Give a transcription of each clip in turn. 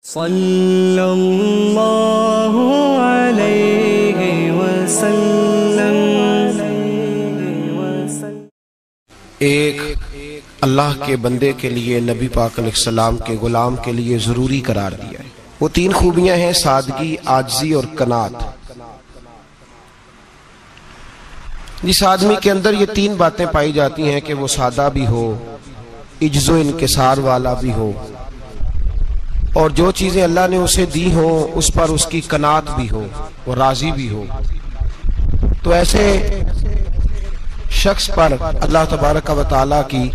सल्लल्लाहु अलैहि वसल्लम। एक अल्लाह के बंदे के लिए नबी पाक अलैहिस्सलाम के गुलाम के लिए जरूरी करार दिया है। वो तीन खूबियां हैं, सादगी, आजिज़ी और कनात। जिस आदमी के अंदर ये तीन बातें पाई जाती हैं कि वो सादा भी हो, इज्जो इनकिसार वाला भी हो, और जो चीजें अल्लाह ने उसे दी हो उस पर उसकी कनात भी हो, वो राजी भी हो, तो ऐसे शख्स पर अल्लाह तबारक व तआला की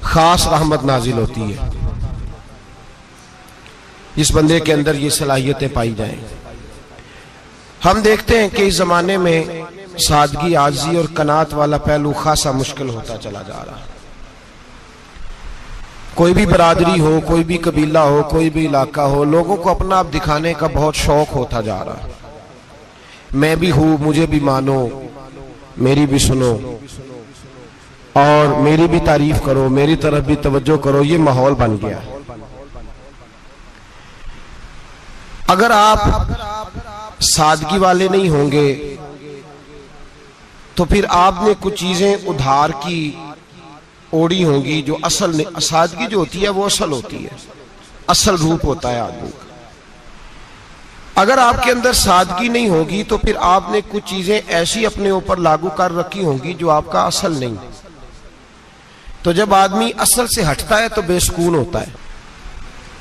खास रहमत नाजिल होती है। जिस बंदे के अंदर ये सलाहियतें पाई जाएं। हम देखते हैं कि इस जमाने में सादगी, आजिज़ी और कनात वाला पहलू खासा मुश्किल होता चला जा रहा है। कोई भी बरादरी हो, कोई भी कबीला हो, कोई भी इलाका हो, लोगों को अपना आप दिखाने का बहुत शौक होता जा रहा है। मैं भी हूं, मुझे भी मानो, मेरी भी सुनो और मेरी भी तारीफ करो, मेरी तरफ भी तवज्जो करो, ये माहौल बन गया। अगर आप सादगी वाले नहीं होंगे तो फिर आपने कुछ चीजें उधार की ओढ़ी होंगी जो असल नहीं। सादगी जो होती है वो असल होती है, असल रूप होता है आदमी का। अगर आपके अंदर सादगी नहीं होगी तो फिर आपने कुछ चीजें ऐसी अपने ऊपर लागू कर रखी होंगी जो आपका असल नहीं। तो जब आदमी असल से हटता है तो बेसुकून होता है।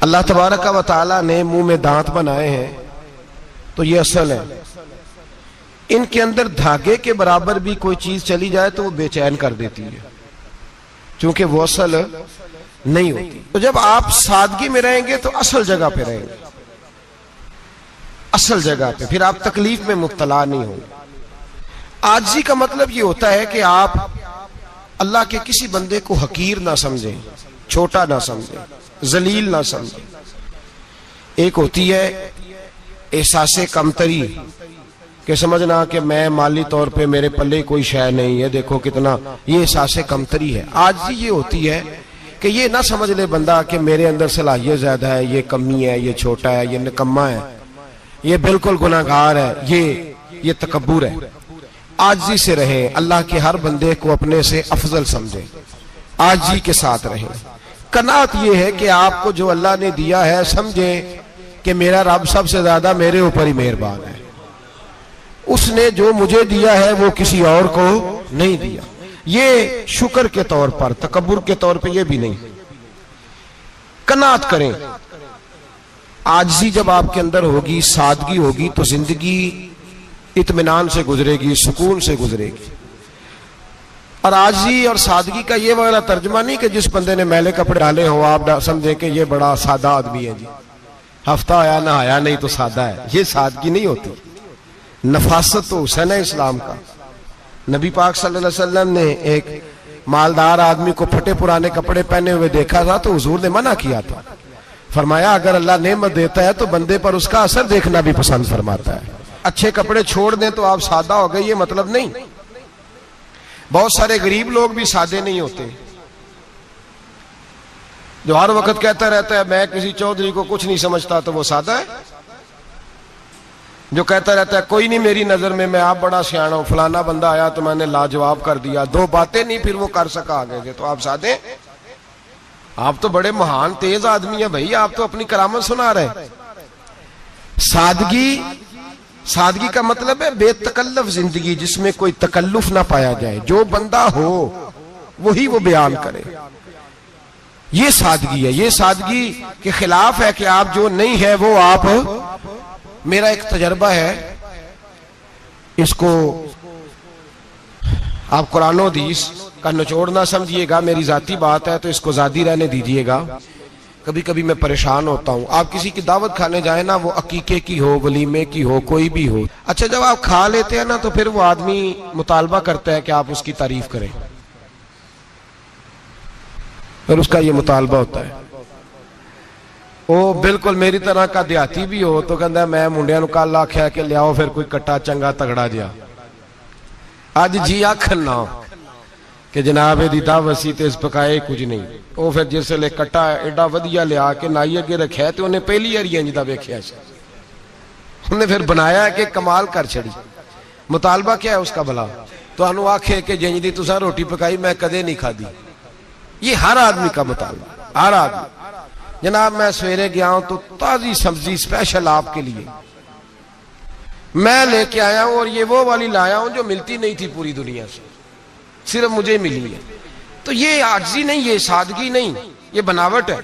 अल्लाह तबारक व तआला ने मुंह में दांत बनाए हैं तो ये असल है। इनके अंदर धागे के बराबर भी कोई चीज चली जाए तो वो बेचैन कर देती है, क्योंकि वो असल नहीं होती। तो जब आप सादगी में रहेंगे तो असल जगह पे रहेंगे, असल जगह पे, फिर आप तकलीफ में मुब्तला नहीं होंगे। आजिज़ी का मतलब ये होता है कि आप अल्लाह के किसी बंदे को हकीर ना समझें, छोटा ना समझें, जलील ना समझें। एक होती है एहसासे कमतरी कि समझना कि मैं माली तौर पे मेरे पल्ले कोई शय नहीं है, देखो कितना, ये एहसासे कमतरी है। आजिज़ी ये होती है कि ये ना समझ ले बंदा कि मेरे अंदर सलाहियत ज्यादा है, ये कमी है, ये छोटा है, ये निकम्मा है, ये बिल्कुल गुनाहगार है, ये तकब्बुर है। आजिज़ी से रहे, अल्लाह के हर बंदे को अपने से अफजल समझे, आजिज़ी के साथ रहे। कनात ये है कि आपको जो अल्लाह ने दिया है समझे कि मेरा रब सबसे ज्यादा मेरे ऊपर ही मेहरबान है, उसने जो मुझे दिया है वो किसी और को नहीं दिया। ये शुक्र के तौर पर, तकब्बुर के तौर पे ये भी नहीं। कनात करें। आजिज़ी जब आपके अंदर होगी, सादगी होगी, तो जिंदगी इत्मीनान से गुजरेगी, सुकून से गुजरेगी। और आजिज़ी और सादगी का ये वाला तर्जुमा नहीं कि जिस बंदे ने मैले कपड़े डाले हो आप समझे कि ये बड़ा सादा आदमी है जी, हफ्ता आया ना आया नहीं तो सादा है। ये सादगी नहीं होती। नफासत तो हुसैन है इस्लाम का। नबी पाक सल्लल्लाहु अलैहि वसल्लम ने एक मालदार आदमी को फटे पुराने कपड़े पहने हुए देखा था तो हुजूर ने मना किया था। फरमाया अगर अल्लाह नेमत देता है तो बंदे पर उसका असर देखना भी पसंद फरमाता है। अच्छे कपड़े छोड़ दें तो आप सादा हो गए, ये मतलब नहीं। बहुत सारे गरीब लोग भी सादे नहीं होते, जो हर वक्त कहता रहता है मैं किसी चौधरी को कुछ नहीं समझता, तो वो सादा है। जो कहता रहता है कोई नहीं मेरी नजर में, मैं आप बड़ा सियाना हूं, फलाना बंदा आया तो मैंने लाजवाब कर दिया, दो बातें नहीं फिर वो कर सका आगे से, तो आप सादे। आप तो बड़े महान तेज आदमी है भाई, आप तो अपनी करामत सुना रहे। सादगी का मतलब है बेतकल्लफ जिंदगी, जिसमें कोई तकल्लुफ ना पाया जाए। जो बंदा हो वही वो बयान करे, ये सादगी है। ये सादगी के खिलाफ है कि आप जो नहीं है वो आप। मेरा एक तजर्बा है, इसको आप कुरान और हदीस का निचोड़ ना समझिएगा, मेरी जाती बात है तो इसको जादी रहने दीजिएगा। कभी कभी मैं परेशान होता हूं। आप किसी की दावत खाने जाए ना, वो अकीके की हो, वलीमे की हो, कोई भी हो, अच्छा जब आप खा लेते हैं ना तो फिर वो आदमी मुतालबा करता है कि आप उसकी तारीफ करें, और उसका ये मुतालबा होता है। वो बिल्कुल मेरी तरह का देहाती भी हो तो कहता मैं मुंडिया नूं कल आख्या कि लियाओ फिर कोई कट्टा चंगा तगड़ा जिहा, अज जी आखन ना कि जनाब दी दावत सी ते इस पकाए कुछ नहीं। वो फिर जिसले कट्टा एडा वधिया लिया के नाई अगे रखा तो उन्हें पहली बारी इंज दा वेख्या सी, उन्हें फिर बनाया कि कमाल कर छड़ी। मुतालबा क्या है उसका भला? तो आखे कि जिंज दी तुसा रोटी पकाई मैं कदे नहीं खादी। ये हर आदमी का मुतालबा, हर आदमी। जनाब मैं सवेरे गया हूं तो ताजी सब्जी स्पेशल आपके लिए मैं लेके आया हूं, और ये वो वाली लाया हूं जो मिलती नहीं थी पूरी दुनिया से, सिर्फ मुझे मिली है। तो ये आजिज़ी नहीं, ये सादगी नहीं, ये बनावट है।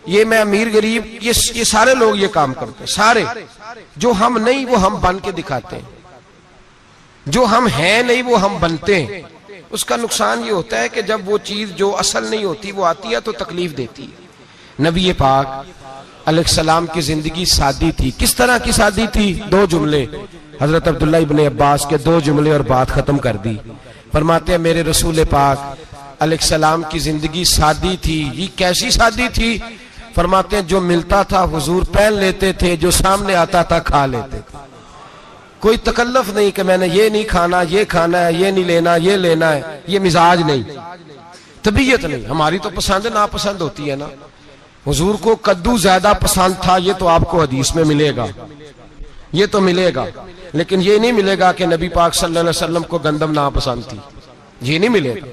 ये मैं अमीर गरीब ये सारे लोग ये काम करते हैं, सारे। जो हम नहीं वो हम बन के दिखाते हैं, जो हम हैं नहीं वो हम बनते हैं। उसका नुकसान ये होता है कि जब वो चीज जो असल नहीं होती वो आती है तो तकलीफ देती है। नबी पाक अलैहिस्सलाम की जिंदगी सादी थी। किस तरह की सादी थी? दो जुमले, हजरत अब्दुल्ला इब्ने अब्बास के दो जुमले और बात खत्म कर दी। फरमाते हैं मेरे रसूल पाक अलैहिस्सलाम की जिंदगी सादी थी। ये कैसी सादी थी? फरमाते हैं जो मिलता था हुजूर पहन लेते थे, जो सामने आता था खा लेते थे। कोई तकल्लुफ नहीं कि मैंने ये नहीं खाना, ये खाना है, ये नहीं लेना, ये लेना है। ये मिजाज नहीं, तबीयत नहीं। हमारी तो पसंद नापसंद होती है ना। हुजूर को कद्दू ज्यादा पसंद था, ये तो आपको हदीस में मिलेगा, ये तो मिलेगा। लेकिन ये नहीं मिलेगा कि नबी पाक सल्लल्लाहु अलैहि वसल्लम को गंदम नापसंद थी, ये नहीं मिलेगा।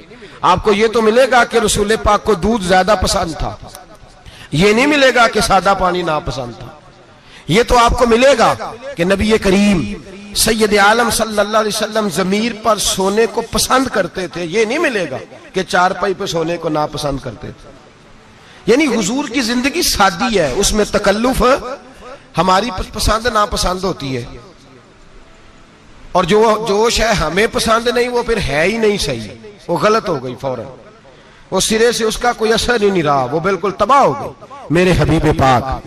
आपको ये तो मिलेगा कि रसूल पाक को दूध ज्यादा पसंद था, ये नहीं मिलेगा कि सादा पानी नापसंद था। ये तो आपको मिलेगा कि नबी करीम सैयद आलम सल्लल्लाहु अलैहि वसल्लम जमीर पर सोने को पसंद करते थे। ये नहीं मिलेगा कि चारपाई पर सोने को नापसंद करते थे। यानी हुजूर की जिंदगी सादी है, उसमें तकल्लुफ हमारी पसंद नापसंद होती है, और जो शय हमें पसंद नहीं वो फिर है ही नहीं सही, वो गलत हो गई फौरन, वो सिरे से उसका कोई असर ही नहीं रहा, वो बिल्कुल तबाह हो गई। मेरे हबीब पाक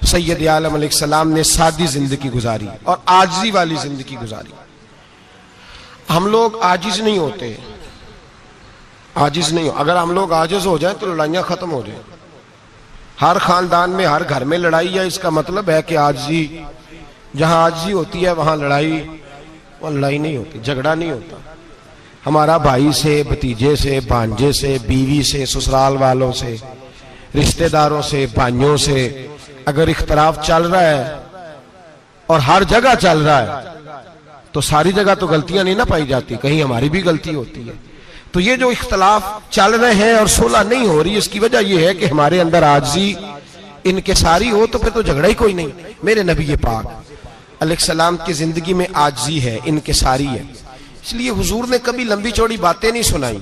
सैयद आलम अलैहिस्सलाम ने सादी जिंदगी गुजारी और आजिज़ी वाली जिंदगी गुजारी। हम लोग आजिज नहीं होते, आजिज नहीं हो। अगर हम लोग आजिज हो जाए तो लड़ाइयां खत्म हो जाए। हर खानदान में हर घर में लड़ाई है, इसका मतलब है कि आजिज़ी, जहां आजिज़ी होती है वहां लड़ाई नहीं होती, झगड़ा नहीं होता। हमारा भाई से, भतीजे से, भांजे से, बीवी से, ससुराल वालों से, रिश्तेदारों से, भाइयों से अगर इख्तलाफ चल रहा है और हर जगह चल रहा है तो सारी जगह तो गलतियां नहीं ना पाई जाती, कहीं हमारी भी गलती होती है। तो ये जो इख्तलाफ चल रहे हैं और सुलह नहीं हो रही, इसकी वजह यह है कि हमारे अंदर आजिज़ी इनकिसारी हो, तो फिर तो झगड़ा ही कोई नहीं। मेरे नबी पाक अलैहिस्सलाम की जिंदगी में आजिज़ी है, इनकिसारी है। इसलिए हुजूर ने कभी लंबी चौड़ी बातें नहीं सुनाई।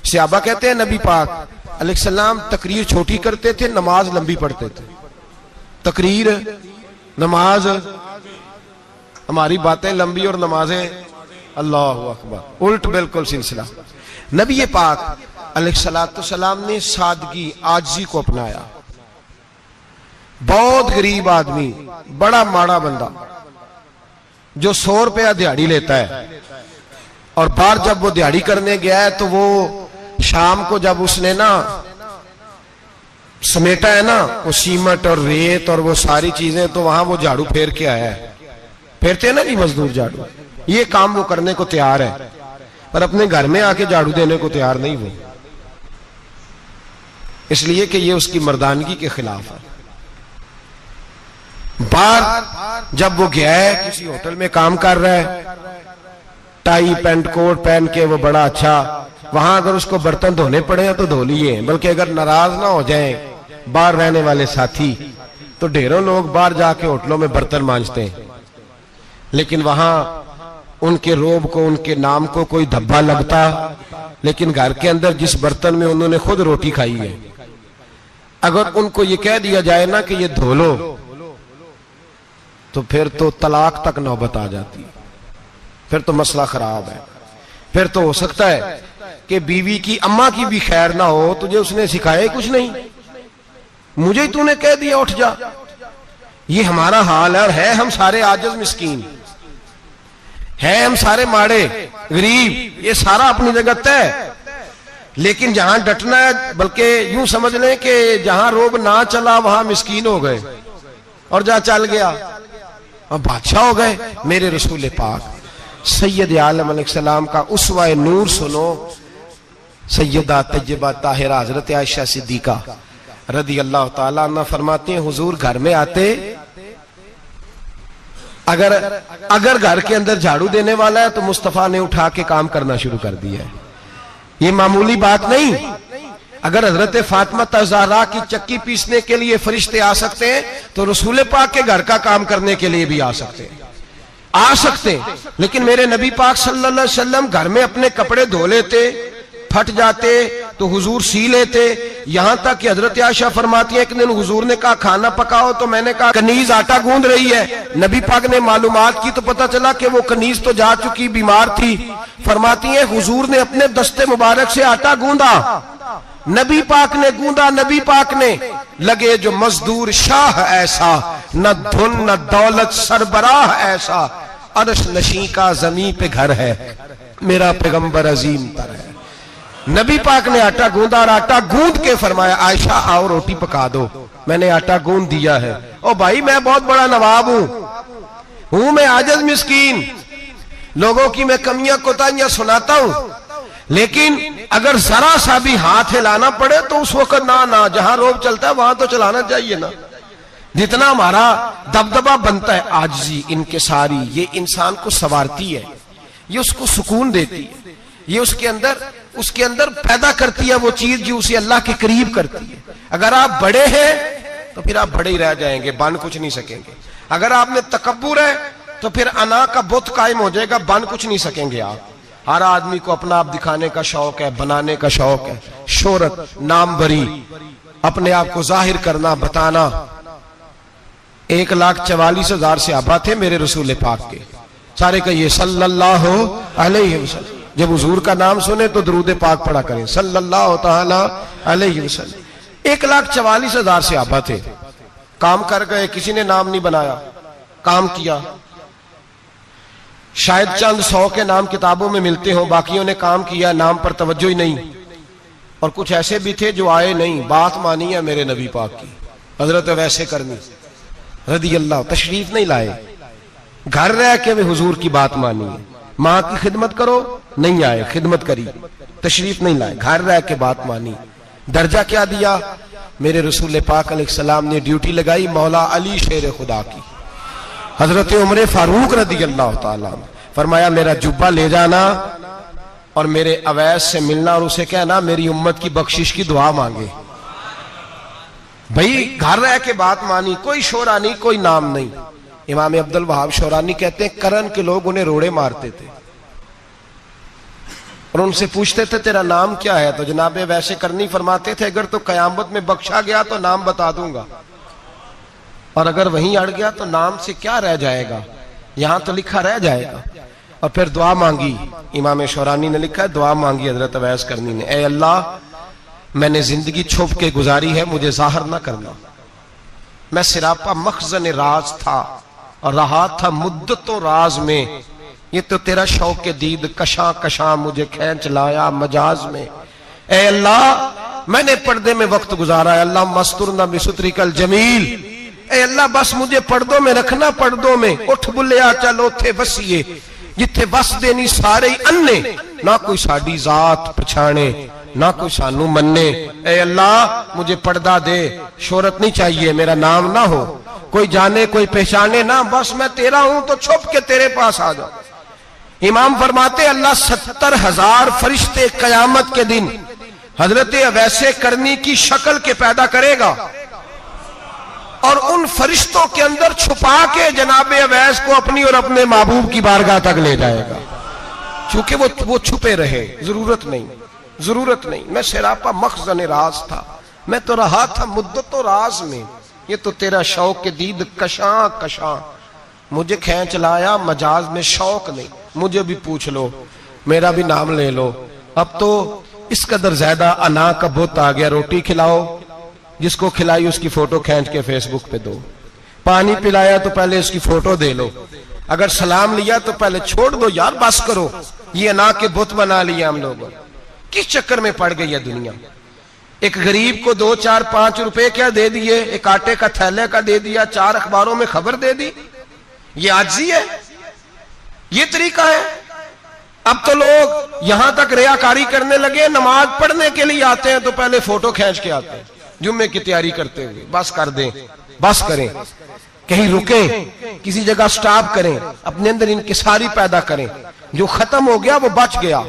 सहाबा कहते हैं नबी पाक अलैहिस्सलाम तकरीर छोटी करते थे, नमाज लंबी पढ़ते थे। तकरीर, नमाज, हमारी बातें लंबी और नमाजें अल्लाह अकबर, उल्ट बिल्कुल सिलसिला। नबी पाक अलैहिस्सलाम ने सादगी, आजिज़ी को अपनाया। बहुत गरीब आदमी, बड़ा माड़ा बंदा जो 100 रुपया दिहाड़ी लेता है, और बाहर जब वो दिहाड़ी करने गया है तो वो शाम को जब उसने ना समेटा है ना वो सीमेंट और रेत और वो सारी चीजें, तो वहां वो झाड़ू फेर के आया है। फेरते हैं ना जी मजदूर झाड़ू, ये काम वो करने को तैयार है, पर अपने घर में आके झाड़ू देने को तैयार नहीं वो, इसलिए कि ये उसकी मर्दानगी के खिलाफ है। बाहर जब वो गया है, किसी होटल में काम कर रहा है, टाई पैंट कोट पहन के वो बड़ा अच्छा, वहां अगर उसको बर्तन धोने पड़े तो धो लिए, बल्कि अगर नाराज ना हो जाए बाहर रहने वाले साथी, तो ढेरों लोग बाहर जाके होटलों में बर्तन मांजते हैं, लेकिन वहां उनके रोब को, उनके नाम को कोई धब्बा लगता, लेकिन घर के अंदर जिस बर्तन में उन्होंने खुद रोटी खाई है, अगर उनको ये कह दिया जाए ना कि ये धो लो, तो फिर तो तलाक तक नौबत आ जाती है, फिर तो मसला खराब है। फिर तो हो सकता है कि बीवी की अम्मा की भी खैर ना हो, तुझे उसने सिखाया कुछ नहीं, मुझे ही तूने कह दिया उठ जा। ये हमारा हाल है, और है हम सारे आजिज़ मिस्कीन, है हम सारे माड़े गरीब, ये सारा अपनी जगह तय। लेकिन जहां डटना है, बल्कि यूं समझ लें कि जहां रोब ना चला वहां मिस्कीन हो गए, और जहां चल गया अब बादशाह हो गए। मेरे रसूल पाक सैयद आलम अलैहिस्सलाम का उसवा नूर सुनो, सैयदा तैयबा ताहिरा हजरत आयशा सिद्दीका रदी अल्लाह ताला अन्हा फरमाती हैं, हुजूर घर में आते, अगर घर के अंदर झाड़ू देने वाला है तो मुस्तफा ने उठा के काम करना शुरू कर दिया है। ये मामूली बात नहीं। अगर हजरत फातिमा ज़हरा की चक्की पीसने के लिए फरिश्ते आ सकते हैं तो रसूल पाक के घर का काम करने के लिए भी आ सकते हैं। लेकिन मेरे नबी पाक सल्लल्लाहु अलैहि वसल्लम घर में अपने कपड़े धो लेते, फट जाते तो हुजूर सी लेते। यहां तक कि हजरत आयशा फरमाती है, एक दिन हुजूर ने कहा खाना पकाओ, तो मैंने कहा कनीज आटा गूंद रही है। नबी पाक ने मालूमात की तो पता चला कि वो कनीज तो जा चुकी, बीमार थी। फरमाती है हुजूर ने अपने दस्ते मुबारक से आटा गूंदा, नबी पाक ने गूंदा, नबी पाक ने। लगे जो मजदूर शाह ऐसा, न धुन न दौलत सरबराह ऐसा, अरश नशी का जमी पे घर है, मेरा पैगंबर अजीम तर है। नबी पाक ने आटा गूंदा और आटा गूंद के फरमाया आयशा आओ रोटी पका दो। मैंने आटा गूंद दिया है। ओ भाई मैं बहुत बड़ा नवाब हूं मैं आजिज मिस्कीन, लोगों की मैं कमियां कोताहियां सुनाता हूं, लेकिन अगर जरा सा भी हाथ हिलाना पड़े तो उस वक्त ना जहां रोब चलता है वहां तो चलाना चाहिए ना। जितना हमारा दबदबा बनता है, आजिज़ी इनकिसारी, ये इंसान को संवारती है, ये उसको सुकून देती है, ये उसके अंदर पैदा करती है वो चीज जो उसे अल्लाह के करीब करती है। अगर आप बड़े हैं तो फिर आप बड़े ही रह जाएंगे, बन कुछ नहीं सकेंगे। अगर आप में तकब्बुर है तो फिर अना का बुत कायम हो जाएगा, बन कुछ नहीं सकेंगे आप। हर आदमी को अपना आप दिखाने का शौक है, बनाने का शौक है, शोहरत, नाम भरी, अपने आप को जाहिर करना, बताना। 1,44,000 सहाबा थे मेरे रसूल पाक के, सारे कहिए सल्लल्लाहु अलैहि वसल्लम। जब हुजूर का नाम सुने तो दरूद पाक पढ़ा करें, सल्लल्लाहु ताला अलैहि वसल्लम। 1,44,000 सहाबा थे, काम कर गए, किसी ने नाम नहीं बनाया, काम किया। शायद चंद 100 के नाम किताबों में मिलते हो, बाकियों ने काम किया, नाम पर तवज्जो ही नहीं। और कुछ ऐसे भी थे जो आए नहीं, बात मानी है मेरे नबी पाक की। हजरत वैसे करनी रदी अल्लाह तशरीफ नहीं लाए, घर रह के वे हुजूर की बात मानी है। माँ की खिदमत करो, नहीं आए, खिदमत करी, तशरीफ नहीं लाए, घर रह के बात मानी। दर्जा क्या दिया? मेरे रसूल पाक अलैहिस्सलाम ने ड्यूटी लगाई मौला अली शेर खुदा की, हजरत उमर फारूक रदी अल्लाह ताला, फरमाया मेरा जुब्बा ले जाना और मेरे अवैस से मिलना और उसे कहना मेरी उम्मत की बख्शिश की दुआ मांगे। भाई घर रह के बात मानी, कोई शोरा नहीं, कोई नाम नहीं। इमाम अब्दुल वहाब शौरानी कहते हैं करन के लोग उन्हें रोड़े मारते थे और उनसे पूछते थे तेरा नाम क्या है, तो जनाबे वैसे करनी फरमाते थे अगर तो कयामत में बख्शा गया तो नाम बता दूंगा, और अगर वहीं अड़ गया तो नाम से क्या रह जाएगा, यहां तो लिखा रह जाएगा। और फिर दुआ मांगी, इमाम शौरानी ने लिखा है दुआ मांगी हजरत अवैस करनी ने, ए अल्लाह मैंने जिंदगी छुप के गुजारी है, मुझे जाहिर ना करना। मैं सिरापा मखजन राज था और रहा था मुद्दतों राज में, ये तो तेरा शौक के दीद कशा कशा मुझे खींच लाया मजाज में। ए अल्लाह मैंने पर्दे में वक्त गुजारा है, अल्लाह मस्तुरना बिसुत्रिकल जमील, ए अल्लाह बस मुझे पर्दों में रखना, पर्दों में। उठ बुलिया चल उथे वसीए, जिथे वस देनी सारे ही अन्ने, ना कोई साडी जात पछाणे ना कोई सानू मन्ने। ए अल्लाह मुझे पर्दा दे, शोहरत नहीं चाहिए, मेरा नाम ना हो, कोई जाने कोई पहचाने ना, बस मैं तेरा हूं तो छुप के तेरे पास आ जाओ। इमाम फरमाते अल्लाह 70,000 फरिश्ते कयामत के दिन हजरत अवैसे करनी की शक्ल के पैदा करेगा और उन फरिश्तों के अंदर छुपा के जनाबे अवैस को अपनी और अपने महबूब की बारगाह तक ले जाएगा, क्योंकि वो छुपे रहे, जरूरत नहीं। मैं सिरापा मखजन राज था, मैं तो रहा था मुद्दतों राज में, ये तो तेरा शौक के दीद कशा कशा मुझे खींच लाया मजाज में, शौक नहीं। मुझे भी पूछ लो, मेरा भी नाम ले लो। अब तो इस कदर ज्यादा अना का बुत आ गया, रोटी खिलाओ, जिसको खिलाई उसकी फोटो खींच के फेसबुक पे दो, पानी पिलाया तो पहले उसकी फोटो दे लो, अगर सलाम लिया तो पहले छोड़ दो यार, बस करो। ये अना के बुत बना लिया हम लोगों, किस चक्कर में पड़ गई है दुनिया। एक गरीब को 2, 4, 5 रुपए क्या दे दिए, एक आटे का थैले का दे दिया, 4 अखबारों में खबर दे दी, ये आजी है। ये तरीका है। अब तो लोग यहां तक रियाकारी करने लगे, नमाज पढ़ने के लिए आते हैं तो पहले फोटो खींच के आते हैं जुम्मे की तैयारी करते हुए। बस कर दें, बस करें, कहीं रुकें, किसी जगह स्टॉप करें, अपने अंदर इंकिसारी पैदा करें। जो खत्म हो गया वो बच गया,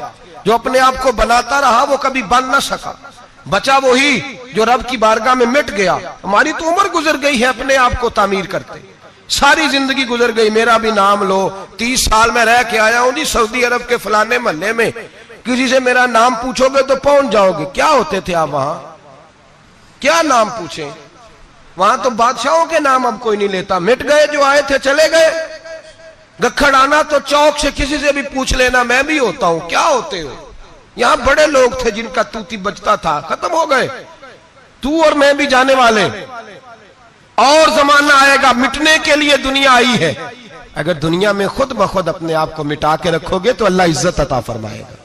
जो अपने आप को बनाता रहा वो कभी बन ना सका। बचा वही जो रब की बारगाह में मिट गया। हमारी तो उम्र गुजर गई है अपने आप को तामीर करते, सारी जिंदगी गुजर गई। मेरा भी नाम लो, 30 साल में रह के आया हूं जी सऊदी अरब के फलाने मोहल्ले में, किसी से मेरा नाम पूछोगे तो पहुंच जाओगे। क्या होते थे आप वहां, क्या नाम पूछे? वहां तो बादशाहों के नाम अब कोई नहीं लेता, मिट गए, जो आए थे चले गए। गखड़ आना तो चौक से किसी से भी पूछ लेना, मैं भी होता हूं, क्या होते हो? यहां बड़े लोग थे जिनका तूती बचता था, खत्म हो गए। तू और मैं भी जाने वाले, और जमाना आएगा, मिटने के लिए दुनिया आई है। अगर दुनिया में खुद ब खुद अपने आप को मिटा के रखोगे तो अल्लाह इज्जत अता फरमाएगा।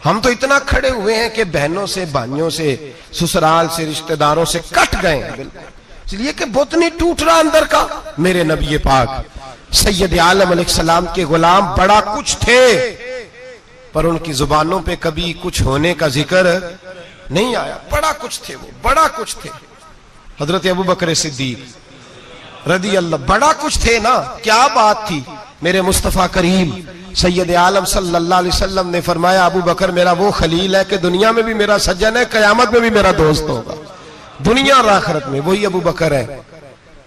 हम तो इतना खड़े हुए हैं कि बहनों से, भाइयों से, ससुराल से, रिश्तेदारों से कट गए हैं बिल्कुल, इसलिए कि बुत नहीं टूट रहा अंदर का। मेरे नबी पाक सैयद आलम अलैहिस्सलाम के गुलाम बड़ा कुछ थे, पर उनकी जुबानों पे कभी कुछ होने का जिक्र नहीं आया। बड़ा कुछ थे वो, बड़ा कुछ थे। हजरत अबू बकर सिद्दीक रदी अल्लाह, बड़ा कुछ थे ना, क्या बात थी। मेरे मुस्तफा करीम सैयद आलम सल्लल्लाहु अलैहि वसल्लम ने फरमाया, अबू बकर मेरा वो खलील है कि दुनिया में भी मेरा सज्जन है, कयामत में भी मेरा दोस्त होगा, दुनिया और आखिरत में। वही अबू बकर है।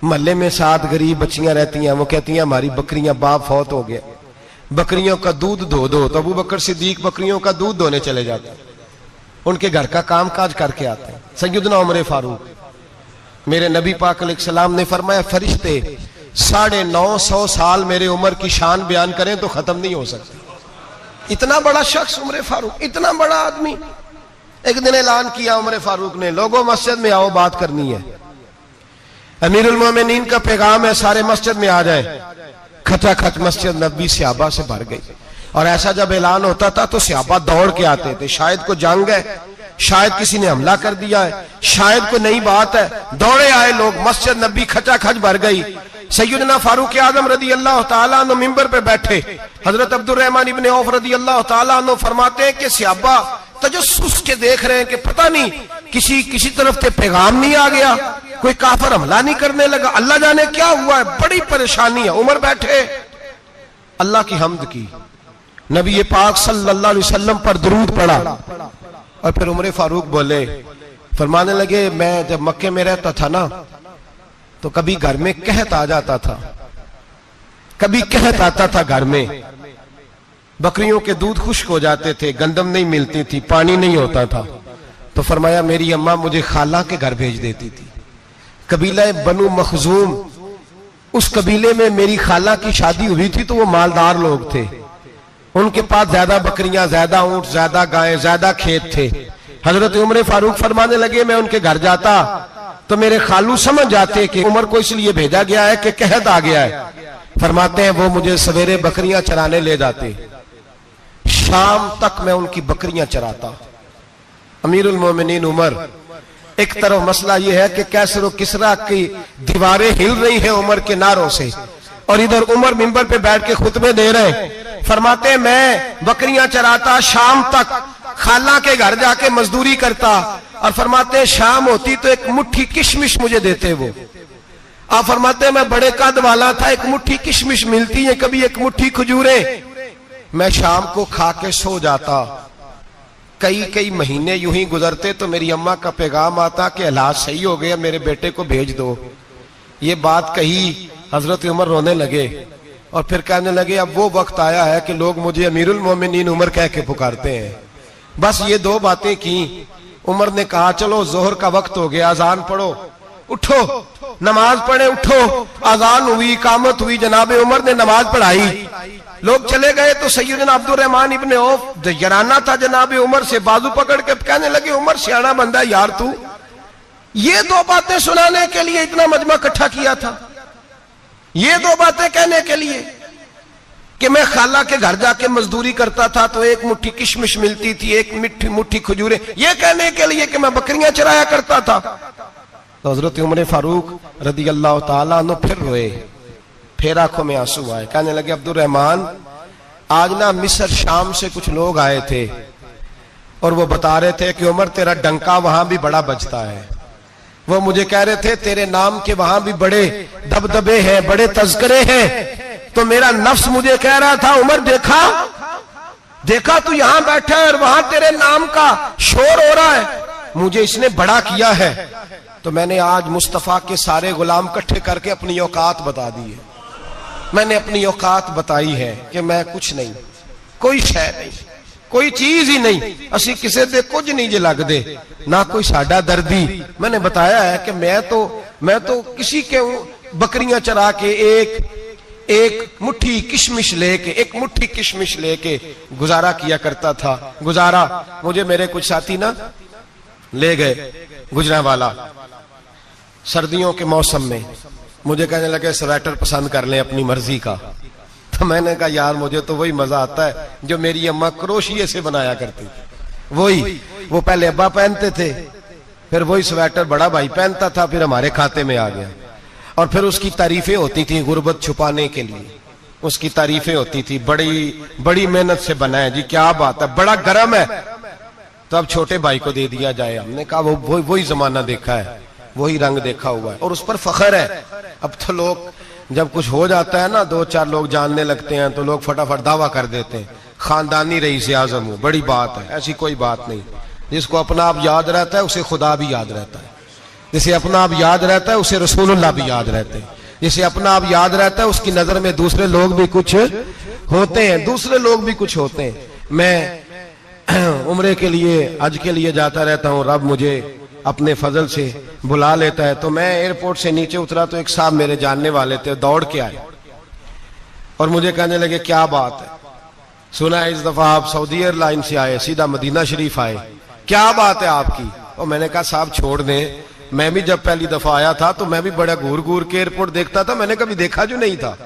मोहल्ले में 7 गरीब बच्चियां रहती हैं, वो कहती हैं हमारी बकरियां, बाप फौत हो गया, बकरियों का दूध धो दो। तो अबू बकर सिद्दीक बकरियों का दूध धोने चले जाते हैं, उनके घर का काम काज करके आते हैं। सैयदना उमर फारूक, मेरे नबी पाक अलैहिस्सलाम ने फरमाया, फरिश्ते 950 साल मेरे उम्र की शान बयान करें तो खत्म नहीं हो सकती। इतना बड़ा शख्स उमर फारूक, इतना बड़ा आदमी। एक दिन ऐलान किया उमर फारूक ने, लोगों मस्जिद में आओ, बात करनी है। अमीरुल मोमिनीन का पैगाम है, सारे मस्जिद में आ जाए। खचाखच मस्जिद नबी सहाबा से भर गई। और ऐसा जब ऐलान होता था तो सहाबा दौड़ के आते थे, शायद को जंग है, शायद किसी ने हमला कर दिया है, शायद कोई नई बात है। दौड़े आए लोग, मस्जिद नबी खचाखच भर गई। सैयदना फारूक आजम रदी अल्लाह तआला अन्हु मिंबर पे बैठे। हजरत अब्दुर रहमान इब्ने औफ रदी अल्लाह तआला अन्हु फरमाते हैं कि सहाबा तजस्सुस के देख रहे हैं कि पता नहीं किसी तरफ से पैगाम नहीं आ गया, कोई काफिर हमला नहीं करने लगा, अल्लाह जाने क्या हुआ है, बड़ी परेशानी है। उमर बैठे, अल्लाह की हम्द की, नबी पाक सल्लल्लाहु अलैहि वसल्लम पर दुरूद पढ़ा, और फिर उमर फारूक बोले, फरमाने लगे, मैं जब मक्के में रहता था ना तो कभी घर में कहत आ जाता था, कभी कहत आता था घर में, बकरियों के दूध खुश्क हो जाते थे, गंदम नहीं मिलती थी, पानी नहीं होता था। तो फरमाया मेरी अम्मा मुझे खाला के घर भेज देती थी। कबीला बनु मखजूम, उस कबीले में मेरी खाला की शादी हुई थी तो वो मालदार लोग थे, उनके पास ज्यादा बकरियां, ज्यादा ऊंट, ज्यादा गायें, ज्यादा खेत थे। हजरत उमर फारूक फरमाने लगे, मैं उनके घर जाता तो मेरे खालू समझ जाते कि उमर को इसलिए भेजा गया है कि कहत आ गया है। फरमाते हैं वो मुझे सवेरे बकरियां चराने ले जाते, शाम तक मैं उनकी बकरियां चराता। अमीरुल मोमिनीन उमर, एक तरफ मसला यह है कि कैसर और किसरा की दीवारें हिल रही हैं उमर के नारों से, और इधर उमर मिंबर पे बैठ के खुतबे दे रहे हैं। फरमाते हैं मैं बकरियां चराता, शाम तक खाला के घर जाके मजदूरी करता, और फरमाते हैं शाम होती तो एक मुट्ठी किशमिश मुझे देते वो। आप फरमाते हैं मैं बड़े कद वाला था, एक मुट्ठी किशमिश मिलती है, कभी एक मुट्ठी खजूरें, मैं शाम को खा के सो जाता। कई महीने यूं ही गुजरते तो मेरी अम्मा का पैगाम आता कि हालात सही हो गया, मेरे बेटे को भेज दो। ये बात कही, हजरत उमर रोने लगे और फिर कहने लगे, अब वो वक्त आया है कि लोग मुझे अमीरुल मोमिनीन उमर कह के पुकारते हैं। बस ये 2 बातें की। उमर ने कहा चलो जोहर का वक्त हो गया, अजान पढ़ो, उठो नमाज पढ़े, उठो। अजान हुई, इकामत हुई, जनाब उमर ने नमाज पढ़ाई, लोग चले गए तो सैयदना अब्दुर रहमान इब्ने औफ जराना था जनाब उमर से, बाजू पकड़ के कहने लगे, उमर सियाना बंदा यार तू, ये 2 बातें सुनाने के लिए इतना मजमा इकट्ठा किया था, ये 2 बातें कहने के लिए कि मैं खाला के घर जाके मजदूरी करता था तो एक मुट्ठी किशमिश मिलती थी, एक मुट्ठी खजूरें, ये कहने के लिए कि मैं बकरियां चराया करता था। तो हजरत उमर फारूक रदी अल्लाह तआला अन्हु फिर रोए, फिर आंखों में आंसू आए, कहने लगे अब्दुर रहमान आज ना मिस्र शाम से कुछ लोग आए थे और वो बता रहे थे कि उमर तेरा डंका वहां भी बड़ा बजता है। वो मुझे कह रहे थे तेरे नाम के वहां भी बड़े दबदबे हैं, बड़े तज़किरे हैं। तो मेरा नफ्स मुझे कह रहा था उमर देखा तू यहां बैठा है और वहां तेरे नाम का शोर हो रहा है, मुझे इसने बड़ा किया है। तो मैंने आज मुस्तफा के सारे गुलाम इकट्ठे करके अपनी औकात बता दी है। मैंने अपनी औकात बताई है कि मैं कुछ नहीं, कोई शय नहीं, कोई चीज ही नहीं, असी किसी से कुछ नहीं जे लगदे, ना कोई साडा दर्दी। मैंने बताया है कि मैं तो किसी के बकरियां चरा के एक मुट्ठी किशमिश लेके गुजारा किया करता था। गुजारा मुझे मेरे कुछ साथी ना ले गए गुजरांवाला सर्दियों के मौसम में, मुझे कहने लगे स्वेटर पसंद कर लें अपनी मर्जी का। तो मैंने कहा यार मुझे तो वही मजा आता है जो मेरी अम्मा क्रोशिये से बनाया करती थी। वो पहले अब्बा पहनते थे, फिर वही स्वेटर बड़ा भाई पहनता था, फिर हमारे खाते में आ गया। और फिर उसकी तारीफें होती थी गुर्बत छुपाने के लिए, उसकी तारीफें होती थी, बड़ी मेहनत से बना है जी, क्या बात है, बड़ा गर्म है, तो अब छोटे भाई को दे दिया जाए। हमने कहा वही जमाना देखा है, वही रंग देखा हुआ है और उस पर फख्र है। अब तो लोग जब कुछ हो जाता है ना, 2-4 लोग जानने लगते हैं तो लोग फटाफट दावा कर देते हैं खानदानी रईस आज़म हूं, बड़ी बात है। ऐसी कोई बात नहीं। जिसको अपना आप याद रहता है उसे खुदा भी याद रहता है, जिसे अपना आप याद रहता है उसे रसूलुल्लाह भी याद रहते हैं, जिसे अपना आप याद रहता है उसकी नजर में दूसरे लोग भी कुछ होते हैं। मैं उम्रे के लिए, हज के लिए जाता रहता हूँ, रब मुझे अपने फजल से बुला लेता है। तो मैं एयरपोर्ट से नीचे उतरा तो एक साहब मेरे जानने वाले थे, दौड़ के आए और मुझे कहने लगे क्या बात है, सुना है इस दफा आप सऊदी एयरलाइन से आए, सीधा मदीना शरीफ आए, क्या बात है आपकी। और मैंने कहा साहब छोड़ दें, मैं भी जब पहली दफा आया था तो मैं भी बड़ा घूर घूर के एयरपोर्ट देखता था, मैंने कभी देखा जो नहीं था,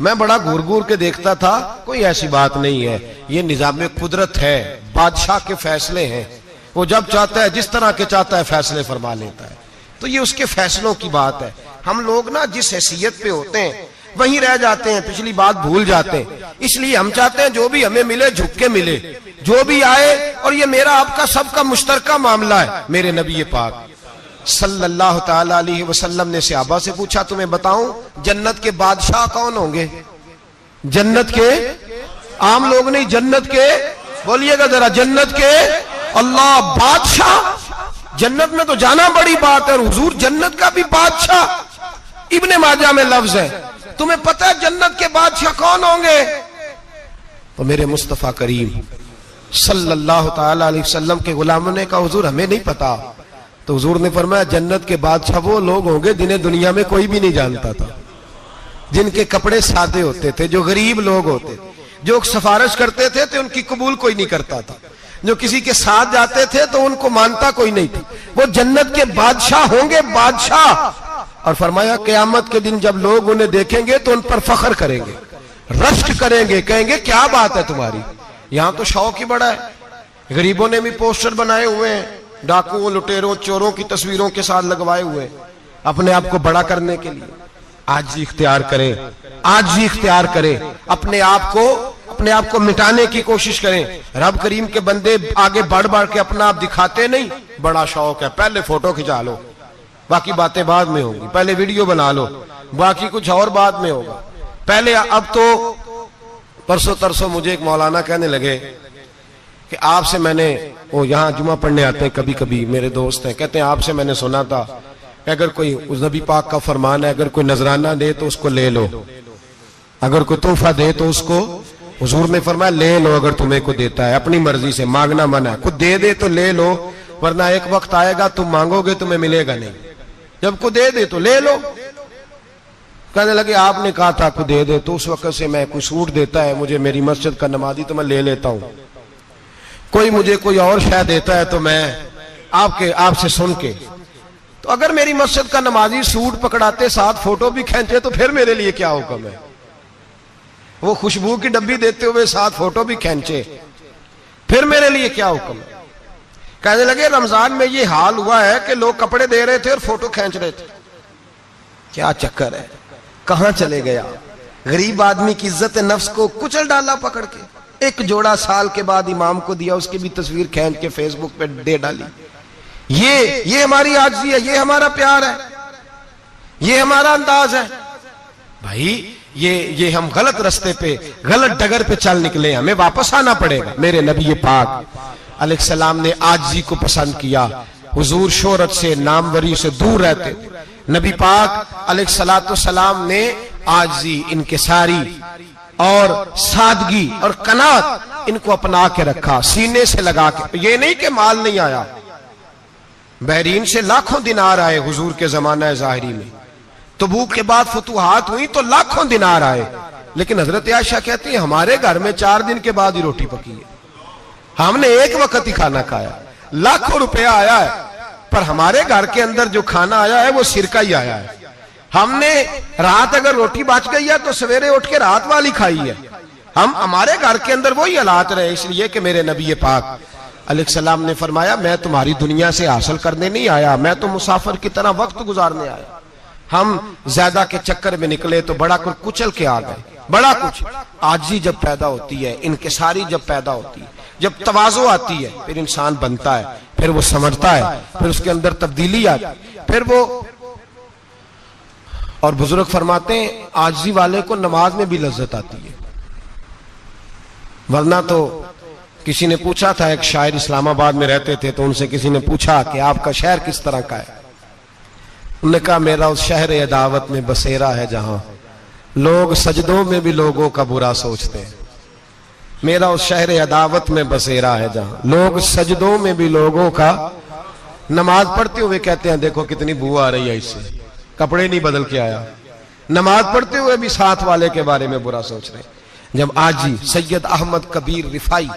मैं बड़ा घूर घूर के देखता था। कोई ऐसी बात नहीं है, ये निजाम कुदरत है, बादशाह के फैसले हैं, वो जब चाहता है जिस तरह के चाहता है फैसले फरमा लेता है। तो ये उसके फैसलों की बात है। हम लोग ना जिस हैसियत पे होते हैं वहीं रह जाते हैं, पिछली बात भूल जाते हैं। इसलिए हम चाहते हैं जो भी हमें मिले झुक के मिले, जो भी आए, और ये मेरा आपका सबका मुश्तरका मामला है। मेरे नबी पाक सल्लल्लाहु ताला अलैहि वसल्लम ने सहाबा से पूछा तुम्हें बताऊं जन्नत के बादशाह कौन होंगे? जन्नत के आम लोग नहीं, जन्नत के, बोलिएगा जरा, जन्नत के अल्लाह बादशाह। जन्नत में तो जाना बड़ी बात है, और हुजूर जन्नत का भी बादशाह। इब्ने माजा में लफ्ज है, तुम्हें पता है जन्नत के बादशाह कौन होंगे? तो मेरे मुस्तफा करीम सल्लल्लाहु ताला अलैहि वसल्लम के गुलामों ने कहा हुजूर हमें नहीं पता। तो हुजूर ने फरमाया जन्नत के बादशाह वो लोग होंगे जिन्हें दुनिया में कोई भी नहीं जानता था, जिनके कपड़े सादे होते थे, जो गरीब लोग होते, जो सिफारिश करते थे तो उनकी कबूल कोई नहीं करता था, जो किसी के साथ जाते थे तो उनको मानता कोई नहीं था। वो जन्नत के बादशाह होंगे, बादशाह। और फरमाया क़यामत के दिन जब लोग उन्हें देखेंगे तो उन पर फख्र करेंगे, रश्क करेंगे, कहेंगे क्या बात है तुम्हारी। यहां तो शौक ही बड़ा है, गरीबों ने भी पोस्टर बनाए हुए हैं, डाकुओं, लुटेरों, चोरों की तस्वीरों के साथ लगवाए हुए, अपने आप को बड़ा करने के लिए। आजी इख्तियार करें, आजी इख्तियार करें, अपने आप को मिटाने की कोशिश करें। रब करीम के बंदे आगे बढ़ बढ़ के अपना आप दिखाते नहीं, बड़ा शौक है, पहले फोटो खिंचा लो, बाकी बातें बाद में होंगी, पहले वीडियो बना लो, बाकी कुछ और बाद में होगा। पहले अब तो परसों तरसों मुझे एक मौलाना कहने लगे कि आपसे मैंने, वो यहाँ जुमा पढ़ने आते हैं कभी कभी, मेरे दोस्त हैं, कहते हैं आपसे मैंने सुना था कि अगर कोई, उस नबी पाक का फरमान है, अगर कोई नजराना दे तो उसको ले लो, अगर कोई तोहफा दे तो उसको, हुजूर ने फरमाया ले लो अगर तुम्हें को देता है, अपनी मर्जी से, मांगना मना है, खुद दे तो ले लो, वरना एक वक्त आएगा तुम मांगोगे तुम्हें मिलेगा नहीं, जब को दे तो ले लो। कहने लगे आपने कहा था को दे तो उस वक्त से मैं, कोई सूट देता है मुझे मेरी मस्जिद का नमाजी तो मैं ले लेता हूं, कोई मुझे कोई और शय देता है तो मैं आपसे सुन के, तो अगर मेरी मस्जिद का नमाजी सूट पकड़ाते साथ फोटो भी खींचे तो फिर मेरे लिए क्या हुक्म है? वो खुशबू की डब्बी देते हुए साथ फोटो भी खींचे, फिर मेरे लिए क्या हुक्म है? कहने लगे रमजान में ये हाल हुआ है कि लोग कपड़े दे रहे थे और फोटो खींच रहे थे, क्या चक्कर है, कहां चले गया? गरीब आदमी की इज्जत नफ्स को कुचल डाला पकड़ के। एक जोड़ा साल के बाद इमाम को दिया, उसकी भी तस्वीर खींच के फेसबुक पे दे डाली। ये हमारी आजिज़ी है, ये हमारा प्यार है, ये हमारा अंदाज है। भाई ये हम गलत रास्ते पे, गलत डगर पे चल निकले, हमें वापस आना पड़ेगा। मेरे नबी पाक अलैहिस्सलाम ने आजिज़ी को पसंद किया। हुजूर शोहरत से, नामवरी से दूर रहते। नबी पाक अलैहिस्सलाम ने आजिज़ी, इनकिसारी और सादगी और कनात इनको अपना के रखा, सीने से लगा के। ये नहीं कि माल नहीं आया, बहरीन से लाखों दिनार आए हुजूर के जमाना ज़ाहिरी में। तबूक के बाद फतुहात हुई तो लाखों दिनार आए, लेकिन हजरत आयशा कहती है हमारे घर में 4 दिन के बाद ही रोटी पकी है, हमने एक वक्त ही खाना खाया। लाखों रुपया आया है, पर हमारे घर के अंदर जो खाना आया है वो सिरका ही आया है। हमने रात अगर रोटी बच गई है तो सवेरे उठ के रात वाली खाई है। हमारे घर के अंदर वही हालात रहे, इसलिए कि मेरे नबी पाक अलैहिस्सलाम ने फरमाया मैं तुम्हारी दुनिया से हासिल करने नहीं आया, मैं तो मुसाफिर की तरह वक्त गुजारने आया। हम ज्यादा के चक्कर में निकले तो बड़ा कुछ कुचल के आ गए। बड़ा कुछ आजी जब पैदा होती है, इनकिसारी जब पैदा होती है, जब तवाज़ो आती है, फिर इंसान बनता है, फिर वो समझता है, फिर उसके अंदर तब्दीली आती है, फिर वो। और बुजुर्ग फरमाते हैं आजी वाले को नमाज में भी लज्जत आती है, वरना तो किसी ने पूछा था, एक शायर इस्लामाबाद में रहते थे, तो उनसे किसी ने पूछा कि आपका शहर किस तरह का है। उन्होंने कहा मेरा उस शहर अदावत में बसेरा है जहां लोग सजदों में भी लोगों का बुरा सोचते हैं। मेरा उस शहर अदावत में बसेरा है जहां लोग सजदों में भी लोगों का, नमाज पढ़ते हुए कहते हैं देखो कितनी बू आ रही है इससे, कपड़े नहीं बदल के आया, नमाज पढ़ते हुए भी साथ वाले के बारे में बुरा सोच रहे। जब आजी सैयद अहमद कबीर रिफाई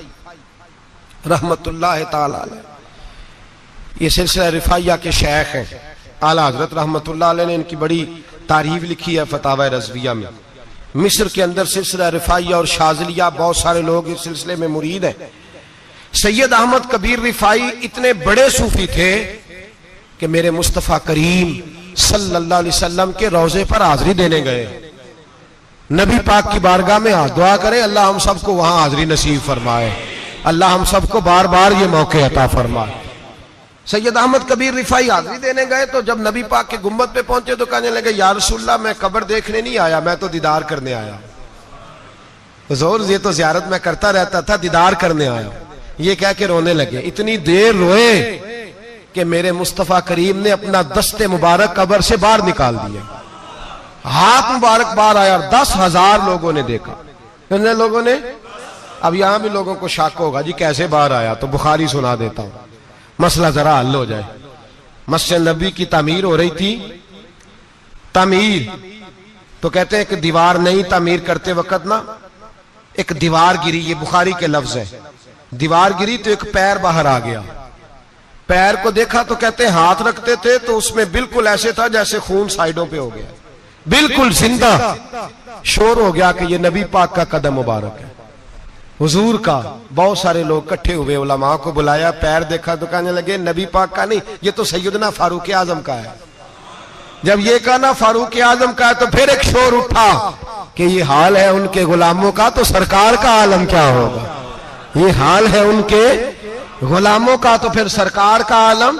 रहमतुल्लाह ताला अलैह, ये सिलसिला रिफाइया के शेख हैं, आला हजरत रहमतुल्लाह अलैह ने इनकी बड़ी तारीफ लिखी है फतावा रज़विया में। मिस्र के अंदर सिलसिला रिफाइया और शाज़िलिया, बहुत सारे लोग इस सिलसिले में मुरीद हैं। सैयद अहमद कबीर रिफाई इतने बड़े सूफी थे कि मेरे मुस्तफ़ा करीम सल्लल्लाहु अलैहि वसल्लम के रोजे पर हाजिरी देने गए। नबी पाक की बारगाह में हाथ दुआ करें, अल्लाह हम सबको वहां हाजिरी नसीब फरमाए, अल्लाह हम सबको बार बार ये मौके अता फरमाए। सैयद अहमद कबीर रिफाई हाजिरी देने गए तो जब नबी पाक के गुम्बद पे पहुंचे तो कहने लगे या रसूलल्लाह मैं कब्र देखने नहीं आया, मैं तो दीदार करने आया। हुजूर ये तो ज़ियारत में करता रहता था, दीदार करने आया। ये कह के रोने लगे। इतनी देर रोए कि मेरे मुस्तफ़ा करीम ने अपना दस्ते मुबारक कब्र से बाहर निकाल दिया, हाथ मुबारक बाहर आया। 10,000 लोगों ने देखा। कितने लोगों ने? अब यहां भी लोगों को शक होगा जी कैसे बाहर आया, तो बुखारी सुना देता हूं, मसला जरा हल हो जाए। मस्जिद नबी की तामीर हो रही थी, तामीर तो कहते हैं कि दीवार नहीं, तामीर करते वक्त ना एक दीवार गिरी, ये बुखारी के लफ्ज है। दीवार गिरी तो एक पैर बाहर आ गया। पैर को देखा तो कहते हैं हाथ रखते थे तो उसमें बिल्कुल ऐसे था जैसे खून साइडों पे हो गया, बिल्कुल जिंदा। शोर हो गया कि ये नबी पाक का कदम मुबारक है, हुजूर का। बहुत सारे लोग इकट्ठे हुए, उलमा को बुलाया, पैर देखा तो कहने लगे नबी पाक का नहीं, ये तो सैयदना फारूक आजम का है। जब ये कहा ना फारूक आजम का है तो फिर एक शोर उठा कि ये हाल है उनके गुलामों का, तो सरकार का आलम क्या होगा। ये हाल है उनके गुलामों का तो फिर सरकार का आलम।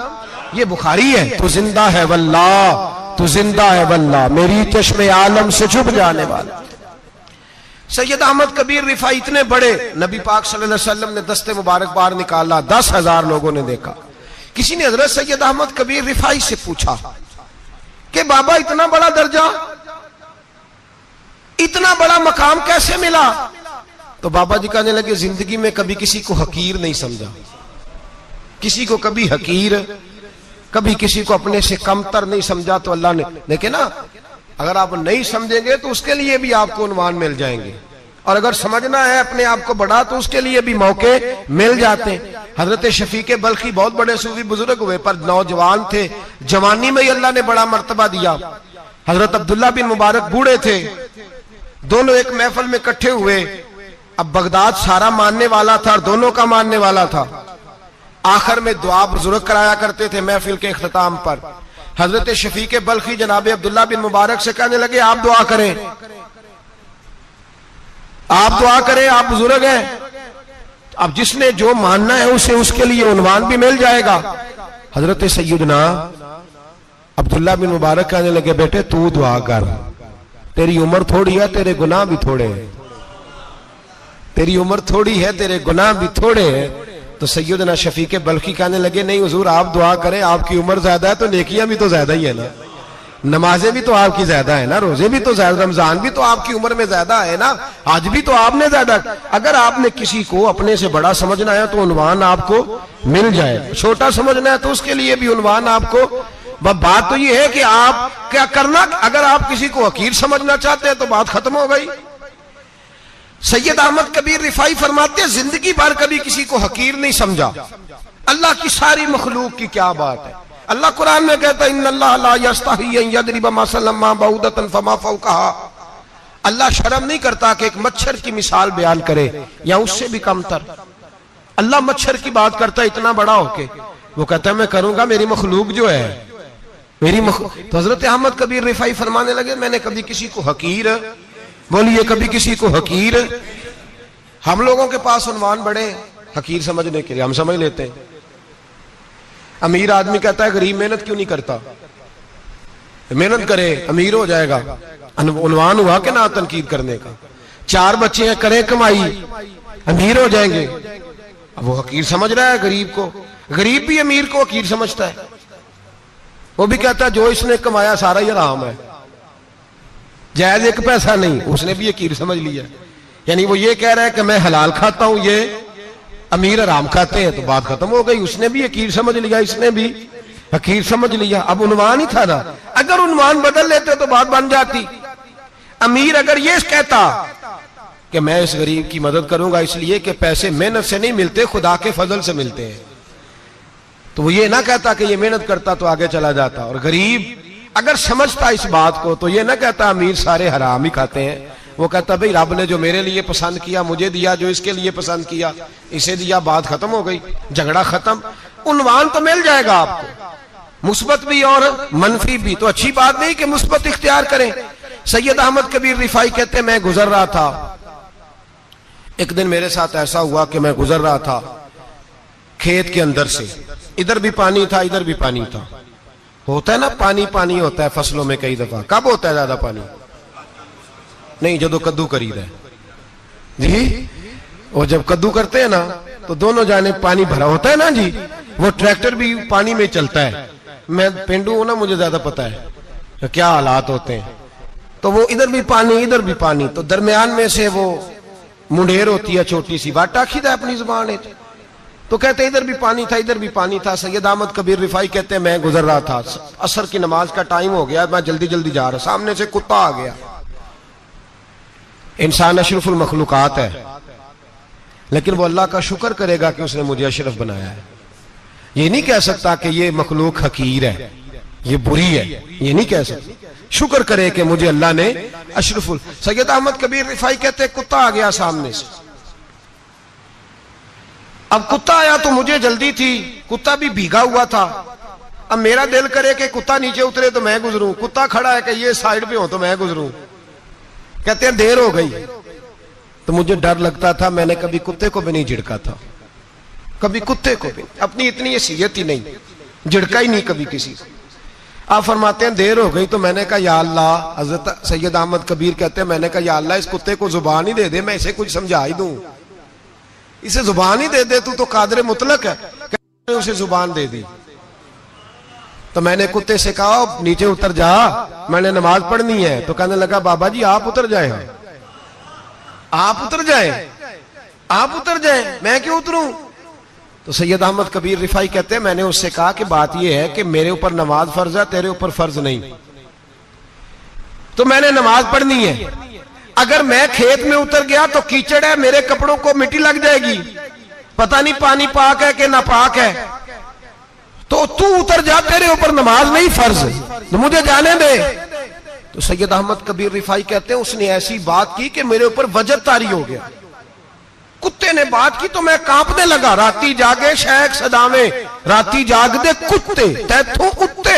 ये बुखारी है। तो जिंदा है वल्लाह, तो जिंदा है वल्लाह, मेरी चश्मे आलम से छुप जाने वाला। सैयद अहमद कबीर रिफाई इतने बड़े, नबी पाक सल्लल्लाहु अलैहि वसल्लम ने दस्ते मुबारक बाहर निकाला, 10,000 लोगों ने देखा। किसी ने हजरत सैयद अहमद कबीर रिफाई से पूछा कि बाबा इतना बड़ा दर्जा, इतना बड़ा मकाम कैसे मिला? तो बाबा जी कहने लगे जिंदगी में कभी किसी को हकीर नहीं समझा, किसी को कभी हकीर, कभी किसी को अपने से कमतर नहीं समझा। तो अल्लाह ने देखे ना, अगर आप नहीं समझेंगे तो उसके लिए भी आपको उन्वान मिल जाएंगे, और अगर समझना है अपने आप को बड़ा तो उसके लिए भी मौके मिल जाते हैं। हजरत शफीक बल्खी बहुत बड़े सूफी बुजुर्ग हुए, पर नौजवान थे, जवानी में ही अल्लाह ने बड़ा मर्तबा दिया। हजरत अब्दुल्ला बिन मुबारक बूढ़े थे, दोनों एक महफिल में इकट्ठे हुए। अब बगदाद सारा मानने वाला था और दोनों का मानने वाला था। आखिर में दुआ बुजुर्ग कराया करते थे महफिल के इख्तिताम पर। हजरत शफीक बल्खी जनाब अब्दुल्ला बिन मुबारक से कहने लगे आप दुआ करें। आप दुआ करें, आप बुजुर्ग हैं। अब जिसने जो मानना है उसे उसके लिए उन्वान भी मिल जाएगा। हजरत सैयदना अब्दुल्ला बिन मुबारक कहने लगे, बेटे तू दुआ कर, तेरी उम्र थोड़ी है, तेरे गुनाह भी थोड़े हैं। तेरी उम्र थोड़ी है, तेरे गुनाह भी थोड़े हैं। तो सैयदना शफीक बल्खी कहने लगे, नहीं हुजूर आप दुआ करें, आपकी उम्र ज्यादा है तो नेकियां भी तो ज्यादा ही है ना, नमाजें भी तो आपकी ज्यादा है ना, रोजे भी तो ज्यादा, रमजान भी तो आपकी उम्र में ज्यादा है ना, आज भी तो आपने ज्यादा। अगर आपने किसी को अपने से बड़ा समझना है तो उन्वान आपको मिल जाए, छोटा समझना है तो उसके लिए भी उन्वान आपको। बात तो ये है कि आप क्या करना, अगर आप किसी को हकीर समझना चाहते हैं तो बात खत्म हो गई। सैयद अहमद कबीर रिफाई फरमाते हैं, जिंदगी भर कभी किसी को हकीर नहीं समझा। अल्लाह की सारी मखलूक की क्या बात है। अल्लाह कुरान में कहता है, इन्नल्लाह ला यस्तही अन यदरिब मसलन मा बऊदतन फमा फौकहा। अल्लाह शर्म नहीं करता कि एक मच्छर की मिसाल बयान करे या उससे भी कमतर। अल्लाह मच्छर की बात करता है इतना बड़ा होके, वो कहता है मैं करूंगा, मेरी मखलूक जो है तो हजरत अहमद कबीर रिफाई फरमाने लगे, मैंने कभी किसी को हकीर, बोलिए कभी किसी को हकीर। हम लोगों के पास उन्वान बड़े हकीर समझने के लिए, हम समझ लेते हैं। अमीर आदमी कहता है गरीब मेहनत क्यों नहीं करता, मेहनत करे अमीर हो जाएगा। उन्वान हुआ कि ना तनकीद करने का। 4 बच्चे हैं, करें कमाई, अमीर हो जाएंगे। अब वो हकीर समझ रहा है गरीब को, गरीब भी अमीर को हकीर समझता है। वो भी कहता है जो इसने कमाया सारा ही हराम है, जायज एक पैसा नहीं, उसने भी हकीर समझ लिया। यानी वो ये कह रहा है कि मैं हलाल खाता हूं, ये अमीर हराम खाते हैं, तो बात खत्म हो गई। उसने भी हकीर समझ लिया, इसने भी हकीर समझ लिया। अब उन्वान ही था ना, अगर उन्वान बदल लेते तो बात बन जाती। अमीर अगर ये कहता कि मैं इस गरीब की मदद करूंगा इसलिए कि पैसे मेहनत से नहीं मिलते, खुदा के फजल से मिलते हैं, तो वो ये ना कहता कि ये मेहनत करता तो आगे चला जाता। और गरीब अगर समझता इस बात को तो ये ना कहता अमीर सारे हराम ही खाते हैं, वो कहता भाई रब ने जो मेरे लिए पसंद किया मुझे दिया, जो इसके लिए पसंद किया इसे दिया, बात खत्म हो गई, झगड़ा खत्म। उन्वान तो मिल जाएगा आपको, मुस्बत भी और मनफी भी। तो अच्छी बात नहीं कि मुस्बत इख्तियार करें। सैयद अहमद कबीर रिफाई कहते मैं गुजर रहा था, एक दिन मेरे साथ ऐसा हुआ कि मैं गुजर रहा था खेत के अंदर से, इधर भी पानी था इधर भी पानी था। होता है ना पानी पानी होता है फसलों में कई दफा। कब होता है ज्यादा पानी? नहीं, जब कद्दू करी रहे जी, और जब कद्दू करते हैं ना तो दोनों जाने पानी भरा होता है ना जी, वो ट्रैक्टर भी पानी में चलता है। मैं पेंडू हूं ना, मुझे ज्यादा पता है क्या हालात होते हैं। तो वो इधर भी पानी इधर भी पानी, तो दरमियान में से वो मुंडेर होती है छोटी सी, वाटा खीदा अपनी जुबान है। तो कहते इधर भी पानी था इधर भी पानी था। सैयद अहमद कबीर रिफाई कहते हैं मैं गुजर रहा था, असर की नमाज का टाइम हो गया, मैं जल्दी जल्दी जा रहा, सामने से कुत्ता आ गया। इंसान अशरफुल मखलूकात है, लेकिन वो अल्लाह का शुक्र करेगा कि उसने मुझे अशरफ बनाया है। ये नहीं कह सकता कि ये मखलूक हकीर है, ये बुरी है, ये नहीं कह सकता। शुक्र करे कि मुझे अल्लाह ने अशरफुल। सैयद अहमद कबीर रिफाई कहते कुत्ता आ गया सामने से। अब कुत्ता आया तो मुझे जल्दी थी, कुत्ता भी भीगा हुआ था। अब मेरा दिल करे कि कुत्ता नीचे उतरे तो मैं गुजरूं, कुत्ता खड़ा है कि ये साइड पे हो तो मैं गुजरूं। कहते हैं देर हो गई, तो मुझे डर लगता था, मैंने कभी कुत्ते को भी नहीं झिड़का था, कभी कुत्ते को भी, अपनी इतनी हैसियत ही नहीं, झिड़का ही नहीं कभी किसी को। आप फरमाते हैं देर हो गई तो मैंने कहा या अल्लाह, हजरत सैयद अहमद कबीर कहते हैं मैंने कहा या अल्लाह इस कुत्ते को जुबान ही दे दे, मैं इसे कुछ समझा ही दूं, इसे जुबान ही दे दे, तू तो कादर मुतलक है। उसे जुबान दे दी। तो मैंने कुत्ते से कहा नीचे उतर जा, मैंने नमाज पढ़नी है। तो कहने लगा बाबा जी आप उतर जाए, आप उतर जाए, आप उतर जाए, मैं क्यों उतरूं? तो सैयद अहमद कबीर रिफाई कहते हैं मैंने उससे कहा कि बात यह है कि मेरे ऊपर नमाज फर्ज है, तेरे ऊपर फर्ज नहीं, तो मैंने नमाज पढ़नी है। अगर मैं खेत में उतर गया तो कीचड़ है, मेरे कपड़ों को मिट्टी लग जाएगी, पता नहीं पानी पाक है कि नापाक है, तो तू उतर जा, तेरे ऊपर नमाज नहीं फर्ज, तो मुझे जाने दे। तो सैयद अहमद कबीर रिफाई कहते हैं उसने ऐसी बात की कि मेरे ऊपर वजह तारी हो गया। कुत्ते ने बात की तो मैं कांपने लगा। राती जागे शेख सदावे, राती जाग दे कुत्ते, तैथों उत्ते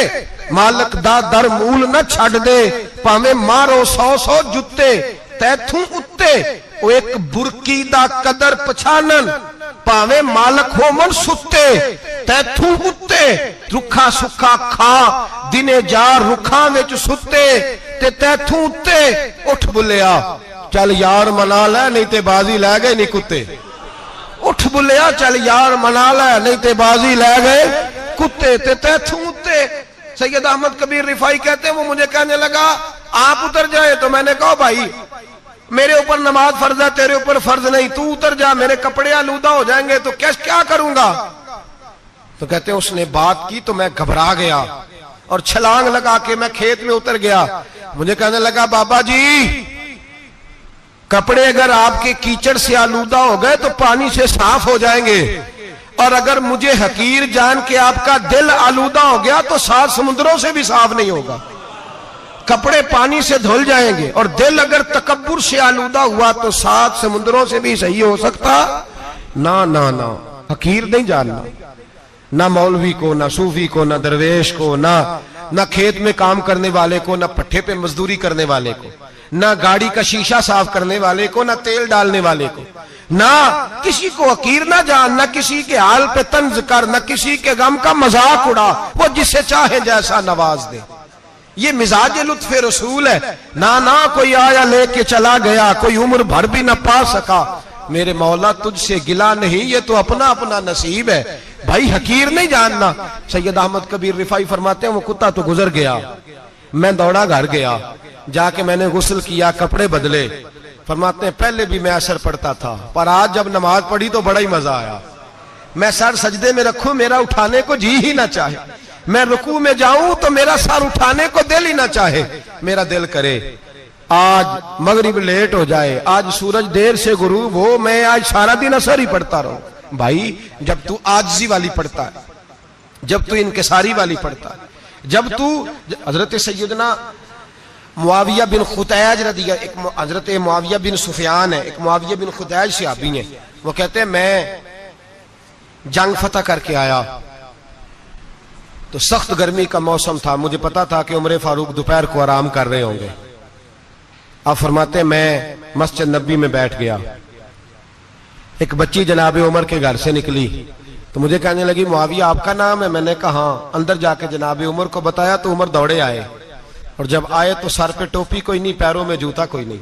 मालक दा दर मूल न छड़ दे, भावे मारो 100 जुत्ते, तैथों उत्ते वो एक बुरकी दा कदर पछानन, भावे मालक होमन सुते तैथू उत्ते, रुखा सुखा खा दिने जार रुखा विच सुते ते तैथू उत्ते। उठ बुलिया चल यार मना लै नहीं ते बाजी लै गए नहीं कुत्ते। उठ बुलिया चल यार मना लै नहीं ते बाजी लै गए कुत्ते ते तैथू उत्ते। सैयद अहमद कबीर रिफाई कहते हैं वो मुझे कहने लगा आप उतर जाए, तो मैंने कहा भाई मेरे ऊपर नमाज फर्ज है, तेरे ऊपर फर्ज नहीं, तू उतर जा, मेरे कपड़े आलूदा हो जाएंगे तो क्या करूंगा। तो कहते हैं उसने बात की तो मैं घबरा गया और छलांग लगा के मैं खेत में उतर गया। मुझे कहने लगा बाबा जी कपड़े अगर आपके कीचड़ से आलूदा हो गए तो पानी से साफ हो जाएंगे, और अगर मुझे हकीर जान के आपका दिल आलूदा हो गया तो 7 समुद्रों से भी साफ नहीं होगा। कपड़े पानी से धुल जाएंगे और दिल अगर तकब्बुर से आलूदा हुआ तो 7 समुद्रों से भी सही हो सकता ना। ना ना हकीर नहीं जानना, ना मौलवी को, ना सूफी को, ना दरवेश को, ना खेत में काम करने वाले को, ना पट्टे पे मजदूरी करने वाले को, ना गाड़ी का शीशा साफ करने वाले को, ना तेल डालने वाले को, ना किसी को हकीर ना जान, ना किसी के हाल पे तंज कर, ना किसी के गम का मजाक उड़ा, वो जिसे चाहे जैसा नवाज दे। ये मिजाज लुत्फ रसूल है। ना ना कोई आया लेके चला गया, कोई उम्र भर भी ना पा सका। मेरे मौला तुझसे गिला नहीं, ये तो अपना अपना नसीब है भाई, हकीर नहीं जानना। सैयद अहमद कबीर रिफाई फरमाते हैं वो कुत्ता तो गुजर गया, मैं दौड़ा घर गया, जाके मैंने गुस्ल किया, कपड़े बदले। फरमाते हैं पहले भी मैं असर पढ़ता था, पर आज जब नमाज पढ़ी तो बड़ा ही मजा आया। मैं सर सजदे में रखूं मेरा उठाने को जी ही ना चाहे, मैं रुकू में जाऊं तो मेरा सर उठाने को दिल ही ना चाहे। मेरा दिल करे आज मगरिब लेट हो जाए, आज सूरज देर से गुरूब हो, मैं आज सारा दिन असर ही पढ़ता रहूं। भाई जब तू आजिज़ी वाली पढ़ता है, जब तू इनकिसारी वाली पढ़ता है, जब तू हजरत सैयदना मुआविया बिन खुतैज रदिया, एक हजरत मुआविया बिन सुफियान है, एक मुआविया बिन खुतैज सहाबी है, वो कहते हैं मैं जंग फतह करके आया तो सख्त गर्मी का मौसम था, मुझे पता था कि उमर फारूक दोपहर को आराम कर रहे होंगे। आप फरमाते मैं मस्जिद नबी में बैठ गया, एक बच्ची जनाब उमर के घर से निकली तो मुझे कहने लगी मुआविया आपका नाम है? मैंने कहा हाँ। अंदर जाके जनाब उमर को बताया तो उमर दौड़े आए, और जब आए तो सर पे टोपी कोई नहीं, पैरों में जूता कोई नहीं।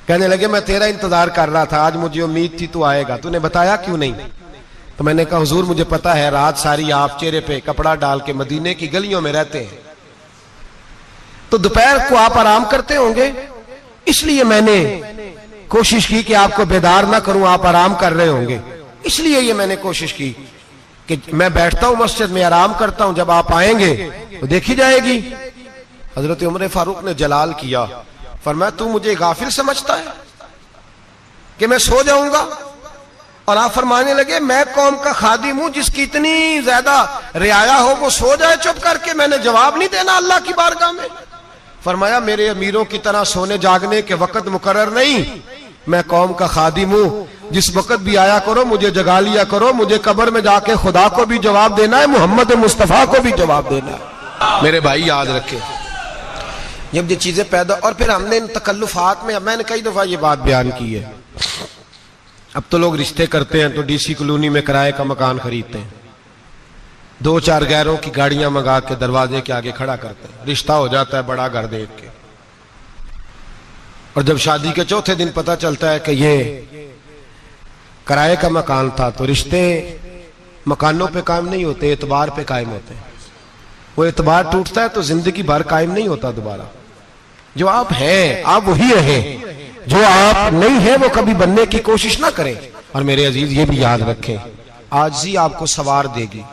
कहने लगे मैं तेरा इंतजार कर रहा था, आज मुझे उम्मीद थी तू आएगा, तूने बताया क्यों नहीं? तो मैंने कहा हुजूर मुझे पता है रात सारी आप चेहरे पे कपड़ा डाल के मदीने की गलियों में रहते हैं, तो दोपहर को आप आराम करते होंगे, इसलिए मैंने कोशिश की कि आपको बेदार ना करूं, आप आराम कर रहे होंगे, इसलिए ये मैंने कोशिश की कि मैं बैठता हूं मस्जिद में आराम करता हूं, जब आप आएंगे तो देखी जाएगी। हजरत उमर फारूक ने जलाल किया, फरमाया तू मुझे गाफिल समझता है कि मैं सो जाऊंगा? और आप फरमाने लगे मैं कौम का खादिम हूं जिसकी इतनी ज्यादा रियाया हो वो सो जाए चुप करके, मैंने जवाब नहीं देना अल्लाह की बारगाह में? फरमाया मेरे अमीरों की तरह सोने जागने के वक्त मुकर्रर नहीं, मैं कौम का खादिम हूं, जिस वक्त भी आया करो मुझे जगा लिया करो, मुझे कब्र में जाके खुदा को भी जवाब देना है, मोहम्मद मुस्तफा को भी जवाब देना है। मेरे भाई याद रखे जब ये चीजें पैदा, और फिर हमने इन तकल्लुफात में, मैंने कई दफा ये बात बयान की है, अब तो लोग रिश्ते करते हैं तो डीसी कॉलोनी में किराए का मकान खरीदते हैं, 2-4 गैरों की गाड़ियां मंगा के दरवाजे के आगे खड़ा करते हैं, रिश्ता हो जाता है बड़ा घर देख के, और जब शादी के चौथे दिन पता चलता है कि ये किराए का मकान था, तो रिश्ते मकानों पे कायम नहीं होते, एतबार पे कायम होते हैं। वो एतबार टूटता है तो जिंदगी भर कायम नहीं होता दोबारा। जो आप हैं आप वही रहें, जो आप नहीं है वो कभी बनने की कोशिश ना करें। और मेरे अजीज ये भी याद रखें आजिज़ी आपको सवार देगी,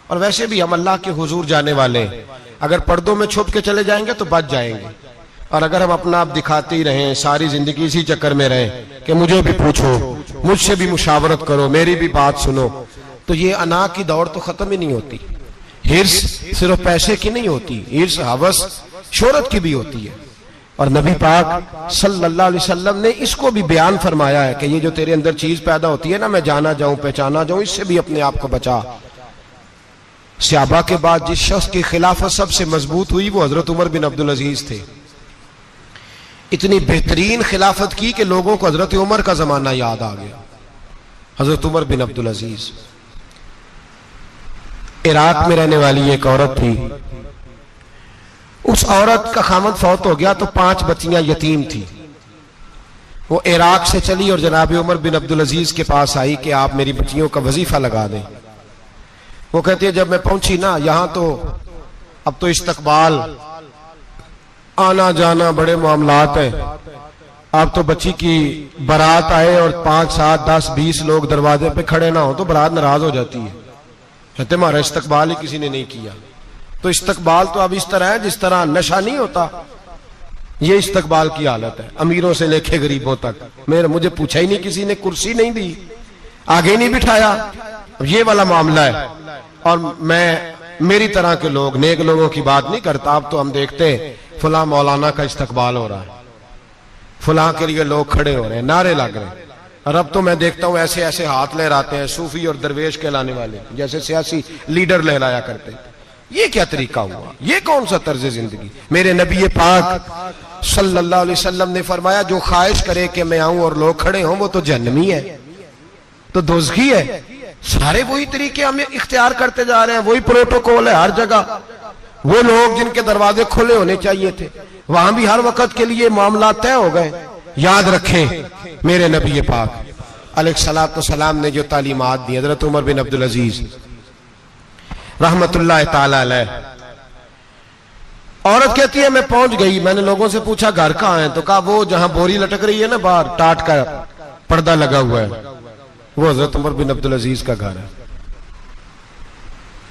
और वैसे भी हम अल्लाह के हुजूर जाने वाले, अगर पर्दों में छुप के चले जाएंगे तो बच जाएंगे, और अगर हम अपना आप दिखाते ही रहें, सारी जिंदगी इसी चक्कर में रहें कि मुझे भी पूछो, मुझसे भी मुशावरत करो, मेरी भी बात सुनो, तो ये अना की दौड़ तो खत्म ही नहीं होती। हिर्स सिर्फ पैसे की नहीं होती, हिर्स हवस शोहरत की भी होती है। और नबी पाक सल्लल्लाहु अलैहि वसल्लम ने इसको भी बयान फरमाया है कि ये जो तेरे अंदर चीज पैदा होती है ना, मैं जाना जाऊं पहचाना जाऊं, इससे भी अपने आप को बचा। सहाबा के बाद जिस शख्स की खिलाफत सबसे मजबूत हुई वो हजरत उमर बिन अब्दुल अजीज थे। इतनी बेहतरीन खिलाफत की कि लोगों को हजरत उमर का जमाना याद आ गया। हजरत उमर बिन अब्दुल अजीज, इराक में रहने वाली एक औरत थी। उस औरत का खामद फौत हो गया तो 5 बच्चियां यतीम थी। वो इराक से चली और जनाब उमर बिन अब्दुल अजीज के पास आई कि आप मेरी बच्चियों का वजीफा लगा दें। वो कहती है, जब मैं पहुंची ना, यहां तो अब तो इस्तकबाल, आना जाना बड़े मामलात है। अब तो बच्ची की बारात आए और 5, 7, 10, 20 लोग दरवाजे पे खड़े ना हो तो बारात नाराज हो जाती है। कहते हमारा इस्तकबाल ही किसी ने नहीं किया। तो इस्तकबाल तो अब इस तरह है जिस तरह नशा नहीं होता, ये इस्तकबाल की हालत है, अमीरों से लेके गरीबों तक। मुझे पूछा ही नहीं किसी ने, कुर्सी नहीं दी, आगे नहीं बिठाया, अब ये वाला मामला है। और मैं मेरी तरह के लोग, नेक लोगों की बात नहीं करता। अब तो हम देखते हैं फुला मौलाना का इस्तकबाल हो रहा है, फुला के लिए लोग खड़े हो रहे हैं, नारे लग रहे हैं। और अब तो मैं देखता हूं ऐसे ऐसे हाथ लहराते हैं सूफी और दरवेश कहलाने वाले, जैसे सियासी लीडर लहराया करते। ये क्या तरीका हुआ? ये कौन सा तर्ज जिंदगी? मेरे नबी पाक सल्लल्लाहु अलैहि वसल्लम ने फरमाया, जो ख्वाहिश करे कि मैं आऊं और लोग खड़े हों वो तो जहन्नमी है, तो दोज़खी है। सारे वही तरीके हम इख्तियार करते जा रहे हैं, वही प्रोटोकॉल है हर जगह। वो लोग जिनके दरवाजे खुले होने चाहिए थे, वहां भी हर वक्त के लिए मामला तय हो गए। याद रखें, मेरे नबी पाक अलैहिस्सलातु सलाम ने जो तालीमात दी, हजरत उमर बिन अब्दुल अजीज रहमतुल्लाह ताला अलैह। औरत कहती है, मैं पहुंच गई, मैंने लोगों से पूछा घर कहां है, तो कहा वो जहां बोरी लटक रही है ना बाहर, टाट का पर्दा लगा हुआ है, वो हजरत उमर बिन अब्दुल अजीज का घर है।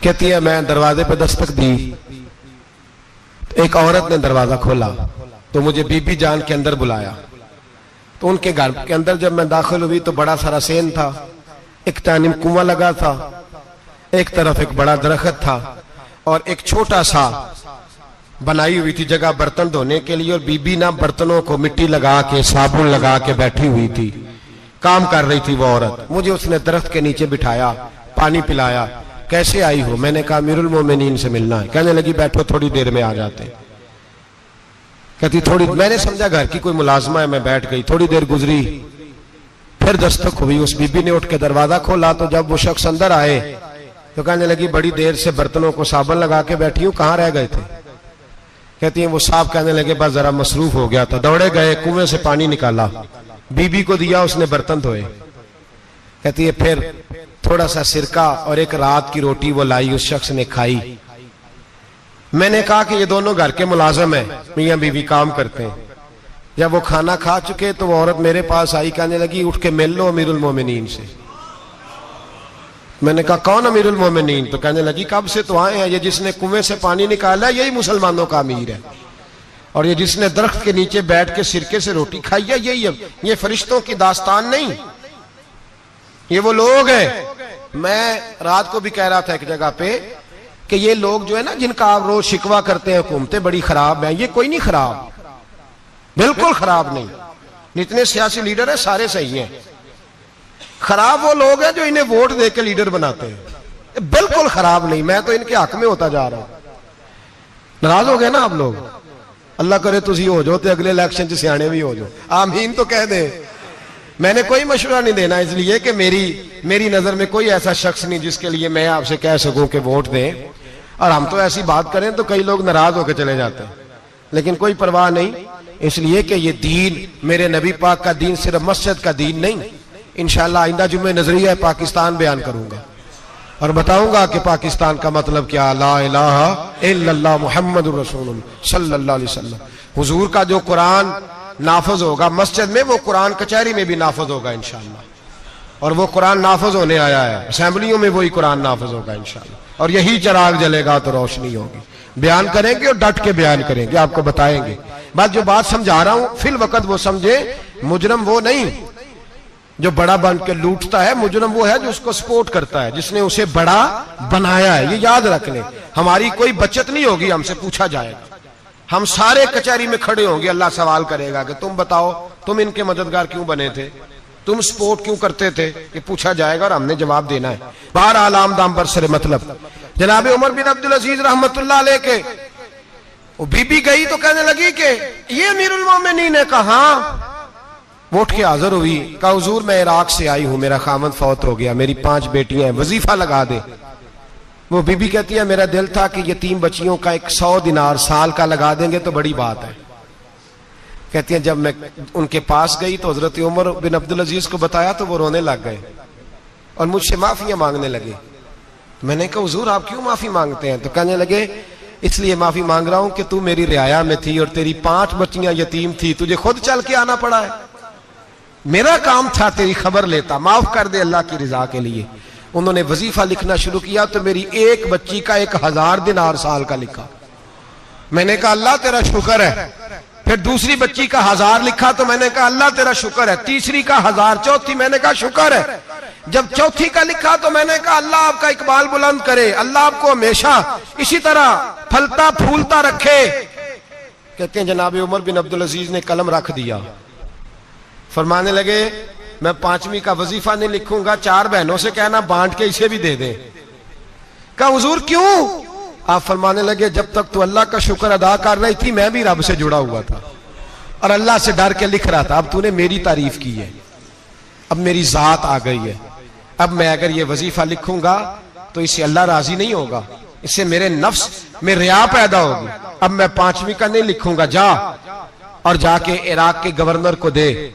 कहती है, मैं दरवाजे पर दस्तक दी, एक औरत ने दरवाजा खोला तो मुझे बीबी जान के अंदर बुलाया। तो उनके घर के अंदर जब मैं दाखिल हुई तो बड़ा सारा सेन था, एक तानिम कुआं लगा था, एक तरफ एक बड़ा दरख्त था और एक छोटा सा बनाई हुई थी जगह बर्तन धोने के लिए। और बीबी ना बर्तनों को मिट्टी लगा के, साबुन लगा के बैठी हुई थी, काम कर रही थी वो औरत। मुझे उसने दरख्त के नीचे बिठाया, पानी पिलाया। कैसे आई हो? मैंने कहा अमीरुल मोमिनीन से मिलना है। कहने लगी बैठो, थोड़ी देर में आ जाते। कहती थोड़ी, मैंने समझा घर की कोई मुलाजमा है, मैं बैठ गई। थोड़ी देर गुजरी, फिर दस्तक हुई, उस बीबी ने उठ के दरवाजा खोला। तो जब वो शख्स अंदर आए तो कहने लगी बड़ी देर से बर्तनों को साबुन लगा के बैठी हूं, कहां रह गए थे? कहती है वो साहब कहने लगे बस जरा मसरूफ हो गया था, दौड़े गए, कुएं से पानी निकाला, बीबी को दिया, उसने बर्तन धोए। कहती है फिर थोड़ा सा सिरका और एक रात की रोटी वो लाई, उस शख्स ने खाई। मैंने कहा कि ये दोनों घर के मुलाजम हैं, मियां बीवी काम करते हैं। जब वो खाना खा चुके तो वो औरत मेरे पास आई, कहने लगी उठ के मिल लो अमीरुल मोमिनीन से। मैंने कहा कौन अमीरुल मोमिनीन? तो कहने लगी कब से तो आए हैं, ये जिसने कुएं से पानी निकाला यही मुसलमानों का अमीर है, और ये जिसने दरख्त के नीचे बैठ के सिरके से रोटी खाई है यही। ये फरिश्तों की दास्तान नहीं, ये वो लोग हैं। मैं रात को भी कह रहा था एक जगह पे कि ये लोग जो है ना, जिनका आप रोज शिकवा करते हैं हुकूमतें बड़ी खराब हैं, ये कोई नहीं खराब, बिल्कुल खराब नहीं। जितने सियासी लीडर हैं सारे सही हैं। खराब वो लोग हैं जो इन्हें वोट दे के लीडर बनाते हैं, बिल्कुल खराब नहीं। मैं तो इनके हक में होता जा रहा हूं। नाराज हो गए ना आप लोग? अल्लाह करे तुसी हो जाओ तो अगले इलेक्शन च सियाने भी हो जाओ, आमीन तो कह दे। मैंने कोई मशवरा नहीं देना, इसलिए कि मेरी नजर में कोई ऐसा शख्स नहीं जिसके लिए मैं आपसे कह सकूं कि वोट दें। और हम तो ऐसी बात करें तो कई लोग नाराज होकर चले जाते हैं, लेकिन कोई परवाह नहीं, इसलिए कि ये दीन, मेरे नबी पाक का दीन सिर्फ मस्जिद का दीन नहीं। इंशाअल्लाह आइंदा जुम्मे नजरिया पाकिस्तान बयान करूंगा और बताऊंगा कि पाकिस्तान का मतलब क्या, ला इलाहा इल्लल्लाह मुहम्मदुर रसूलुल्लाह सल्लल्लाहु अलैहि वसल्लम। हुजूर का जो कुरान नाफज होगा मस्जिद में, वो कुरान कचहरी में भी नाफज होगा इंशाअल्लाह। और वो कुरान नाफज होने आया है, असेंबलियों में वही कुरान नाफज होगा इंशाअल्लाह। और यही चिराग जलेगा तो रोशनी होगी। बयान करेंगे और डट के बयान करेंगे, आपको बताएंगे। बात जो बात समझा रहा हूं फिल वक्त वो समझे, मुजरम वो नहीं जो बड़ा बन के लूटता है, मुजरम वो है जो उसको सपोर्ट करता है, जिसने उसे बड़ा बनाया है। ये याद रख लें, हमारी कोई बचत नहीं होगी, हमसे पूछा जाएगा। हम सारे कचहरी में खड़े होंगे, अल्लाह सवाल करेगा कि तुम बताओ तुम इनके मददगार क्यों बने थे, तुम सपोर्ट क्यों करते थे, ये पूछा जाएगा और हमने जवाब देना है। बहरहाल आम दाम बरसरे मतलब जनाब उमर बिन अब्दुल अजीज रहमतुल्लाह अलैह के वो बीबी गई तो कहने लगी कि ये अमीरुल मोमिनीन ने कहा, वो उठ के हाजिर हुई, कहा हुजूर मैं इराक से आई हूं, मेरा खामद फौत हो गया, मेरी 5 बेटियां हैं, वजीफा लगा दे। वो बीबी कहती है मेरा दिल था कि यतीम बच्चियों का 100 दिनार साल का लगा देंगे तो बड़ी बात है। कहती है जब मैं उनके पास गई तो हजरत उमर बिन अब्दुल अजीज को बताया तो वो रोने लग गए और मुझसे माफियां मांगने लगे। मैंने कहा हुजूर आप क्यों माफी मांगते हैं? तो कहने लगे इसलिए माफी मांग रहा हूं कि तू मेरी रियाया में थी और तेरी 5 बच्चियां यतीम थी, तुझे खुद चल के आना पड़ा है। मेरा काम था तेरी खबर लेता, माफ कर दे अल्लाह की रिजा के लिए। उन्होंने वजीफा लिखना शुरू किया तो मेरी एक बच्ची का 1000 दिनार साल का लिखा। मैंने कहा अल्लाह तेरा शुक्र है। फिर दूसरी बच्ची का 1000 लिखा तो मैंने कहा अल्लाह तेरा शुक्र है। तीसरी का 1000, चौथी मैंने कहा शुक्र है। जब चौथी का लिखा तो मैंने कहा अल्लाह आपका इकबाल बुलंद करे, अल्लाह आपको हमेशा इसी तरह फलता फूलता रखे। कहते हैं जनाब उमर बिन अब्दुल अजीज ने कलम रख दिया, फरमाने लगे मैं 5वीं का वजीफा नहीं लिखूंगा, 4 बहनों से कहना बांट के इसे भी दे दे। कहा हुजूर क्यों? आप फरमाने लगे जब तक तू अल्लाह का शुक्र अदा कर रही थी मैं भी रब से जुड़ा हुआ था और अल्लाह से डर के लिख रहा था। अब तूने मेरी तारीफ की है, अब मेरी जात आ गई है, अब मैं अगर ये वजीफा लिखूंगा तो इससे अल्लाह राजी नहीं होगा, इससे मेरे नफ्स में रिया पैदा होगी। अब मैं 5वीं का नहीं लिखूंगा, जा और जाके इराक के गवर्नर को दे।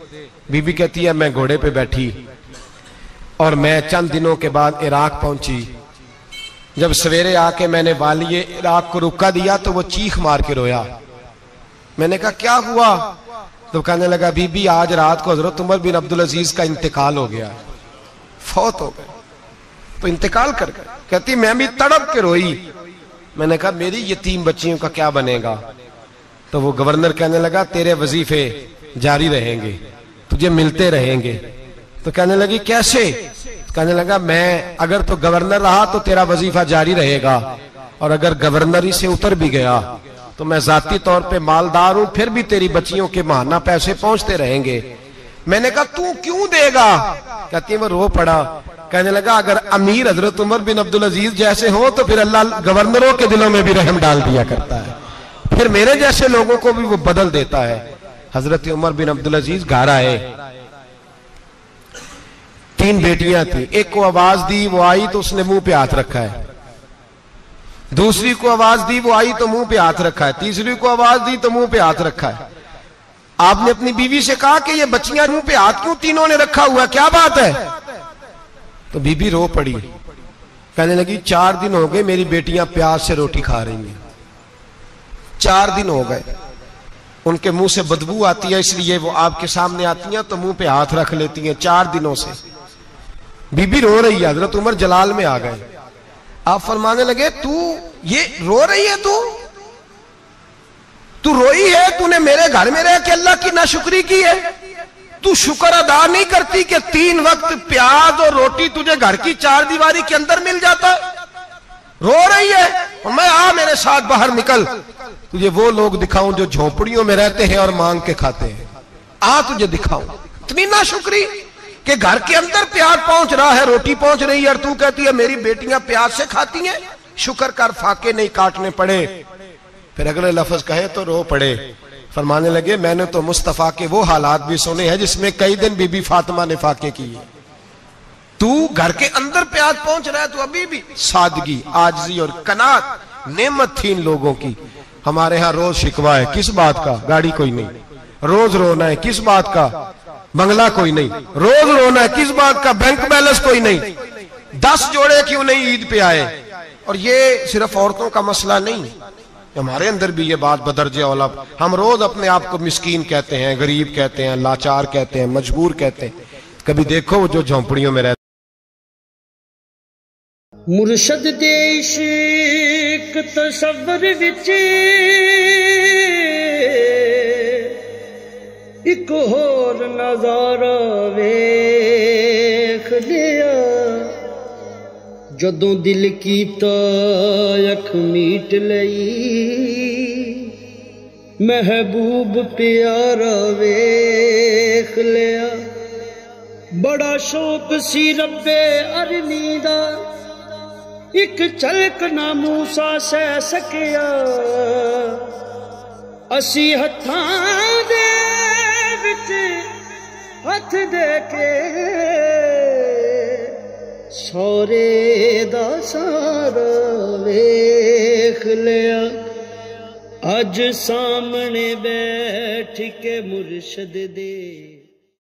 बीबी कहती है मैं घोड़े पे बैठी और मैं चंद दिनों के बाद इराक पहुंची। जब सवेरे आके मैंने वालिए इराक को रुका दिया तो वो चीख मार के रोया। मैंने कहा क्या हुआ? तो कहने लगा बीबी आज रात को हजरत उमर बिन अब्दुल अजीज का इंतकाल हो गया, फौत हो गए, तो इंतकाल कर गए। कहती मैं भी तड़प के रोई। मैंने कहा मेरी यतीम बच्चियों का क्या बनेगा? तो वो गवर्नर कहने लगा तेरे वजीफे जारी रहेंगे, तुझे मिलते रहेंगे। तो कहने लगी कैसे? कहने लगा मैं अगर तो गवर्नर रहा तो तेरा वजीफा जारी रहेगा और अगर गवर्नरी से उतर भी गया तो मैं जाती तौर पे मालदार हूं, फिर भी तेरी बच्चियों के माहाना पैसे पहुंचते रहेंगे। मैंने कहा तू क्यों देगा? कहती है वो रो पड़ा। कहने लगा अगर अमीर हजरत उमर बिन अब्दुल अजीज जैसे हो तो फिर अल्लाह गवर्नरों के दिलों में भी रहम डाल दिया करता है, फिर मेरे जैसे लोगों को भी वो बदल देता है। हजरत उमर बिन अब्दुल अजीज घर आए, 3 बेटियां थी। एक को आवाज दी, वो आई तो उसने मुंह पे हाथ रखा है। दूसरी को आवाज दी, वो आई तो मुंह पे हाथ रखा है। तीसरी को आवाज दी तो मुंह पे हाथ रखा है। आपने अपनी बीवी से कहा कि ये बच्चियां मुंह पे हाथ क्यों तीनों ने रखा हुआ, क्या बात है? तो बीबी रो पड़ी, कहने लगी 4 दिन हो गए मेरी बेटियां प्यास से रोटी खा रही हैं, 4 दिन हो गए, उनके मुंह से बदबू आती है इसलिए वो आपके सामने आती हैं तो मुंह पे हाथ रख लेती हैं 4 दिनों से। बीबी रो रही है, हजरत उमर जलाल में आ गए। आप फरमाने लगे तू ये रो रही है, तू रोई है, तूने मेरे घर में रह के अल्लाह की नाशुक्री की है, तू शुक्र अदा नहीं करती कि 3 वक्त प्याज और रोटी तुझे घर की 4 दीवारी के अंदर मिल जाता? रो रही है और मैं आ मेरे साथ बाहर निकल, तुझे वो लोग दिखाऊं जो झोपड़ियों में रहते हैं और मांग के खाते हैं, आ तुझे दिखाऊं। इतनी नाशुक्री कि घर के अंदर प्याज पहुंच रहा है, रोटी पहुंच रही है और तू कहती है मेरी बेटियां प्याज से खाती हैं, शुक्र कर फाके नहीं काटने पड़े। फिर अगले लफ्ज कहे तो रो पड़े। फरमाने लगे मैंने तो मुस्तफा के वो हालात भी सुने हैं जिसमें कई दिन बीबी फातिमा ने फाके किए। तू घर के अंदर प्याज पहुंच रहा है, तू अभी भी। सादगी, आजिज़ी और कनात नेमत थी इन लोगों की। हमारे यहाँ रोज शिकवा है, किस बात का? गाड़ी कोई नहीं। रोज रोना है, किस बात का? बंगला कोई नहीं। रोज रोना है, किस बात का? बैंक बैलेंस कोई नहीं। 10 जोड़े क्यों नहीं ईद पे आए? और ये सिर्फ औरतों का मसला नहीं, हमारे अंदर भी ये बात बदर्जे औला। हम रोज अपने आप को मिस्कीन कहते हैं, गरीब कहते हैं, लाचार कहते हैं, मजबूर कहते हैं। कभी देखो जो झोंपड़ियों में रहते मुर्शद दे इश्क तसव्वुर विच एक होर नज़ारा वेख लिया, जदों दिल कीता अख मीट लई, महबूब प्यारा वेख लिया। बड़ा शौक सी रब्बे अरनी दा, एक झलक ना मूसा सह सकिया, असी हथां दे विच हथ दे के सौरे दा सारा वेख लिया। अज सामने बैठ के मुर्शद दे